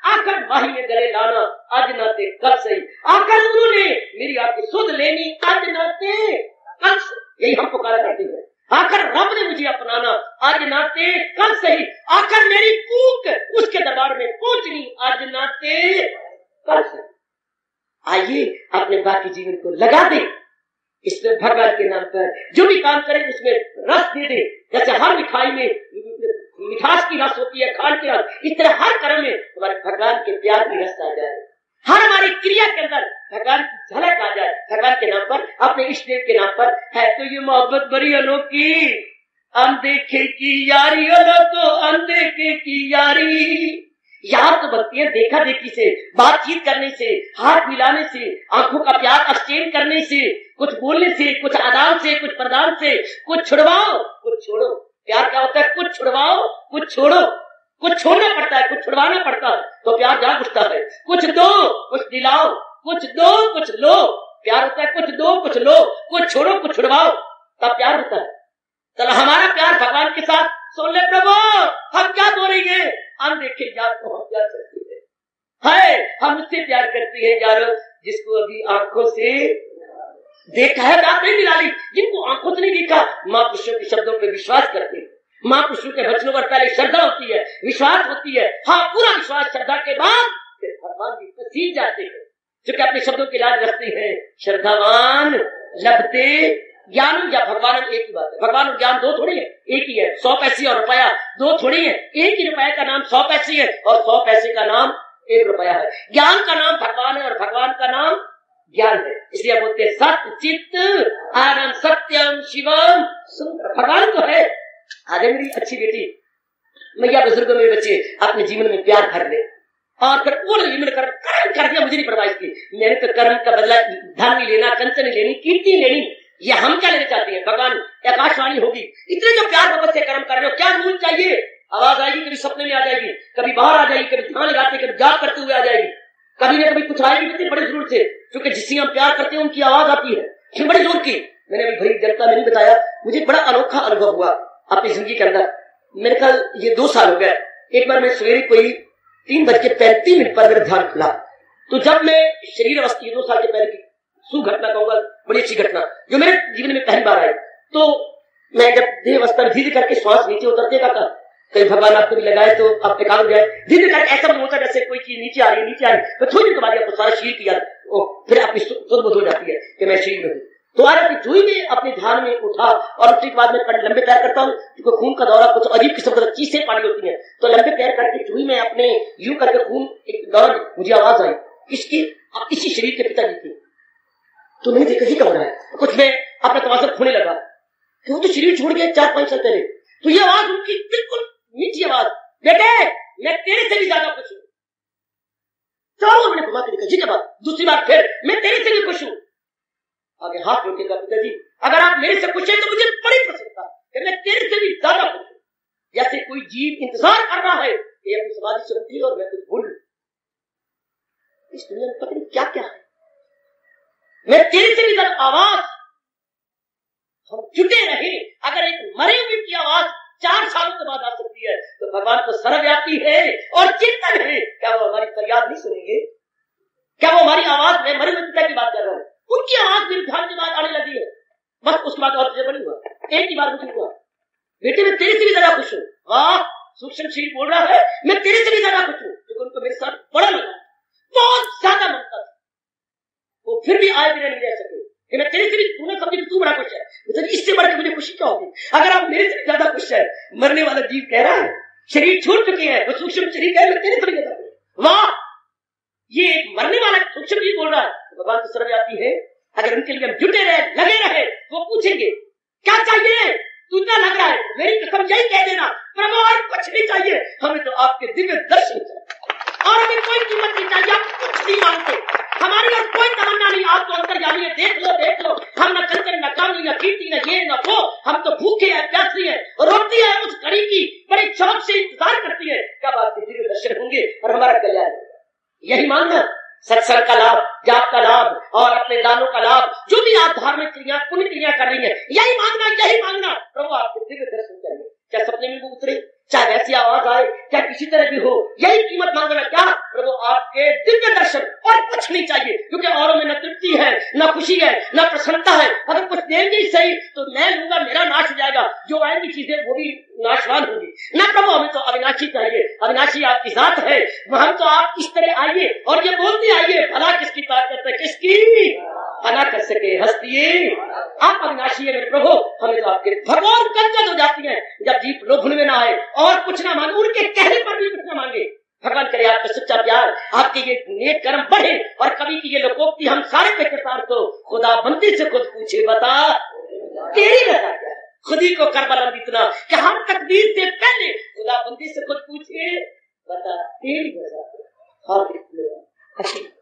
आकर माही में गले लाना आज नाते कल सही, आकर उन्होंने मेरी आपकी सुध लेनी आज नाते कल से, यही हम पुकारा करते हैं। आकर रब ने मुझे अपनाना आज नाते कल सही, आकर मेरी कूक उसके दरबार में पहुंचनी आज नाते कल सही। आइए अपने बाकी जीवन को लगा दे इसमें, भगवान के नाम पर जो भी काम करें उसमें रस दे दे। जैसे हर मिठाई में मिठास की रस होती है, खान की रस, इस तरह हर कर्म में हमारे भगवान के प्यार की रस आ जाए, हर हमारी क्रिया के अंदर भगवान की झलक आ जाए। भगवान के नाम पर, अपने इष्ट देव के नाम पर है तो ये मोहब्बत बड़ी अनोखी, अनदेखे की यारी तो अनदेखे की यारी। यार तो बनती है देखा देखी से, बातचीत करने से, हाथ मिलाने से, आंखों का प्यार एक्सचेंज करने से, कुछ बोलने से, कुछ आदान से, कुछ प्रदान से, कुछ छुड़वाओ कुछ छोड़ो। प्यार क्या होता है, कुछ छुड़वाओ कुछ छोड़ो, कुछ छोड़ना पड़ता है, कुछ छुड़वाना पड़ता है तो प्यार जाग उठता है। कुछ दो कुछ दिलाओ, कुछ दो कुछ लो, प्यार होता है कुछ दो कुछ लो, कुछ छोड़ो कुछ छुड़वाओ, तब प्यार होता है। चलो हमारा प्यार भगवान के साथ सुन ले प्रभु, हम क्या बोलेंगे, हम देखे यार को हम प्यार करते हैं, हम उससे प्यार करते हैं यारो जिसको अभी आंखों से देखा है, बात नहीं निराली, जिनको आंखों से नहीं देखा, माँ पुरुषों के शब्दों पर विश्वास करते हैं, महापुरुषों के वचनों पर पहले श्रद्धा होती है, विश्वास होती है। हाँ, पूरा विश्वास श्रद्धा के बाद फिर भगवान जी पसीज जाते हैं, जो कि अपने शब्दों की लाज रखते हैं। श्रद्धावान लभते ज्ञान या भगवान एक ही बात है। भगवान और ज्ञान दो थोड़ी है, एक ही है। 100 पैसे और रुपया दो थोड़ी है, एक ही रुपये का नाम 100 पैसे है और 100 पैसे का नाम 1 रुपया है। ज्ञान का नाम भगवान है और भगवान का नाम ज्ञान है। इसलिए बोलते हैं सत्य चित्त आनंद सत्यम शिवम सुंदर। भगवान तो है। आगे मेरी अच्छी बेटी मैया बुजुर्गों में बच्चे अपने जीवन में प्यार भर ले और फिर पूर्ण जीवन कर्म कर दिया, मुझे नहीं परवाह इसकी। मैंने तो कर्म का बदला धन नहीं लेना, कंचन नहीं लेनी, कीर्ति लेनी, ये हम क्या लेना चाहते हैं? भगवान आकाशवाणी होगी, इतने जो प्यार मोहब्बत से कर्म कर रहे हो, क्या मूल चाहिए? आवाज आएगी, कभी सपने में आ जाएगी, कभी बाहर आ जाएगी, कभी ध्यान लगाते कभी जाप करते हुए आ जाएगी, कभी न कभी कुछ आएगी, कितनी बड़ी जरूरत से, क्योंकि जिससे हम प्यार करते हैं उनकी आवाज आती है बड़ी जोर की। मैंने अभी भरी जनता में नहीं बताया, मुझे बड़ा अनोखा अनुभव हुआ अपनी जिंदगी के अंदर। मेरे ख्याल ये 2 साल हो गए। एक बार मैं सवेरे कोई 3:35 पर मेरा ध्यान खुला, तो जब मैं शरीर अवस्थी 2 साल के पहले की सुघटना कहूंगा, बड़ी अच्छी घटना जो मेरे जीवन में पहली बार आई। तो मैं जब देह अवस्था में धीरे करके श्वास नीचे उतरते का था, कहीं भगवान आपको भी लगाए तो आप एकाग्र जाए, धीरे करके ऐसा होता जैसे कोई चीज नीचे आ रही है, तो थोड़ी देर के बाद आपको सारा शरीर की याद फिर आपकी सुध हो जाती है कि मैं शरीर में हूँ। तो आज अपनी जुई में अपने ध्यान में उठा और उसके बाद में लंबे पैर करता हूँ, क्योंकि खून का दौरा कुछ अजीब किस्म का चीजें पानी होती है, तो लंबे पैर करके जुई में अपने यूं करके खून एक दौरा, मुझे आवाज आई किसकी? इसी शरीर के पिताजी की। तो मैंने देखा ही कब रहा है, कुछ मैं अपना तवाज़ुन खोने लगा कि वो तो शरीर छोड़ गए 4-5 साल पहले। तो ये आवाज उनकी बिल्कुल मीठी आवाज, बेटे मैं तेरे से भी ज्यादा खुश हूँ। चारों मैंने घुमा के देखा, जी क्या बात? दूसरी बार फिर मैं तेरे से भी खुश हूँ। आगे हाथ जोड़ के कहा, पिताजी अगर आप मेरे से खुश हैं तो मुझे बड़ी प्रसन्नता कि मैं तेरे से भी ज्यादा खुश हूँ। जैसे कोई जीव इंतजार कर रहा है कि अपनी समाधि से उठी और मैं कुछ भूल। इस दुनिया में पता नहीं क्या क्या है। मैं तेरे से भी ज्यादा आवाज, हम जुटे रहे। अगर एक मरे हुए की आवाज 4 सालों के बाद आ सकती है तो भगवान तो सर्वव्यापी है और चिंतन है। क्या वो हमारी फरियाद नहीं सुनेंगे? क्या वो हमारी आवाज, मैं मरे हुए पिता की बात कर रहा हूँ, उनकी आवाज मेरे ध्यान के बाद आने लगी है। बस उसके बाद और तुझे बनी हुआ एक ही बार मुझे हुआ, बेटे मैं तेरे से भी ज्यादा खुश हूँ। वाह, सूक्ष्म शरीर बोल रहा है मैं तेरे से भी ज्यादा खुश हूँ, क्योंकि उनको मेरे साथ बड़ा लगा, बहुत ज्यादा मनता था। वो फिर भी आए बिना नहीं रह सके कि मैं तेरे से भी, तूने समझी कि तू बड़ा खुश है, मतलब इससे बढ़कर मुझे खुशी क्या होगी? अगर आप मेरे से भी ज्यादा खुश है। मरने वाला जीव कह रहा है, शरीर छूट चुके हैं, वो सूक्ष्म शरीर कह रहा है मैं तेरे से भी ज्यादा खुश। वाह, ये एक मरने वाला सूक्ष्म जीव बोल रहा है। भगवान तो सर्वव्यापी है। अगर उनके लिए हम जुटे रहे, लगे रहे, वो पूछेंगे क्या चाहिए? तुझे लग रहा है, मेरी कसम यही कह देना प्रभु और कुछ नहीं चाहिए, हमें तो आपके दिव्य दर्शन चाहिए और हमें कोई कीमत नहीं चाहिए, आप कुछ नहीं मांगते, हमारी और कोई तमन्ना नहीं। आप तो अंतर जानिए, देख लो, हम न कंचन न काम न कीर्ति न ये न वो, हम तो भूखे हैं, प्यासी हैं, रोटी है उस घड़ी की बड़ी शौक से इंतजार करती है कब आपके दिव्य दर्शन होंगे और हमारा कल्याण होगा। यही मांगना, सत्संग का लाभ, जाप का लाभ और अपने दानों का लाभ, जो भी आप धार्मिक क्रिया पुण्य क्रिया कर रही है, यही मांगना प्रभु आपके दिव्य दर्शन करेंगे। चाहे सपने में वो उतरे, चाहे वैसी आवाज आए, चाहे किसी तरह भी हो, यही कीमत मांगना। क्या प्रभु आपके दिव्य दर्शन, और कुछ नहीं चाहिए, क्योंकि औरों में न तृप्ति है, न खुशी है, न प्रसन्नता है। अगर कुछ देंगे ही सही तो मैं लूंगा, मेरा नाश हो जाएगा, जो आएंगी चीजें वो भी नाशवान होगी। न प्रभु हमें तो अविनाशी चाहिए, अविनाशी आपकी जात है, हम तो आप इस तरह आइए और ये बोलते आइए, भला किसकी ताकत है, किसकी भला कर सके हस्ती, आप अविनाशी है मेरे प्रभु। हमें तो आपके भगवान गदगद हो जाती है जब जीव लोभन में ना आए और कुछ ना मांगे, उनके कहने पर भी कुछ ना मांगे। भगवान करे आपका सच्चा प्यार, आपके ये नेक कर्म बढ़े। और कभी की ये लोकोक्ति हम सारे पे करतार तो खुदा बंदी से खुद पूछे, बता तेरी रजा क्या है? खुद ही को कर बुलंद इतना कि हम तकदीर से पहले खुदा बंदी से खुद पूछे, बता तेरी रजा क्या है?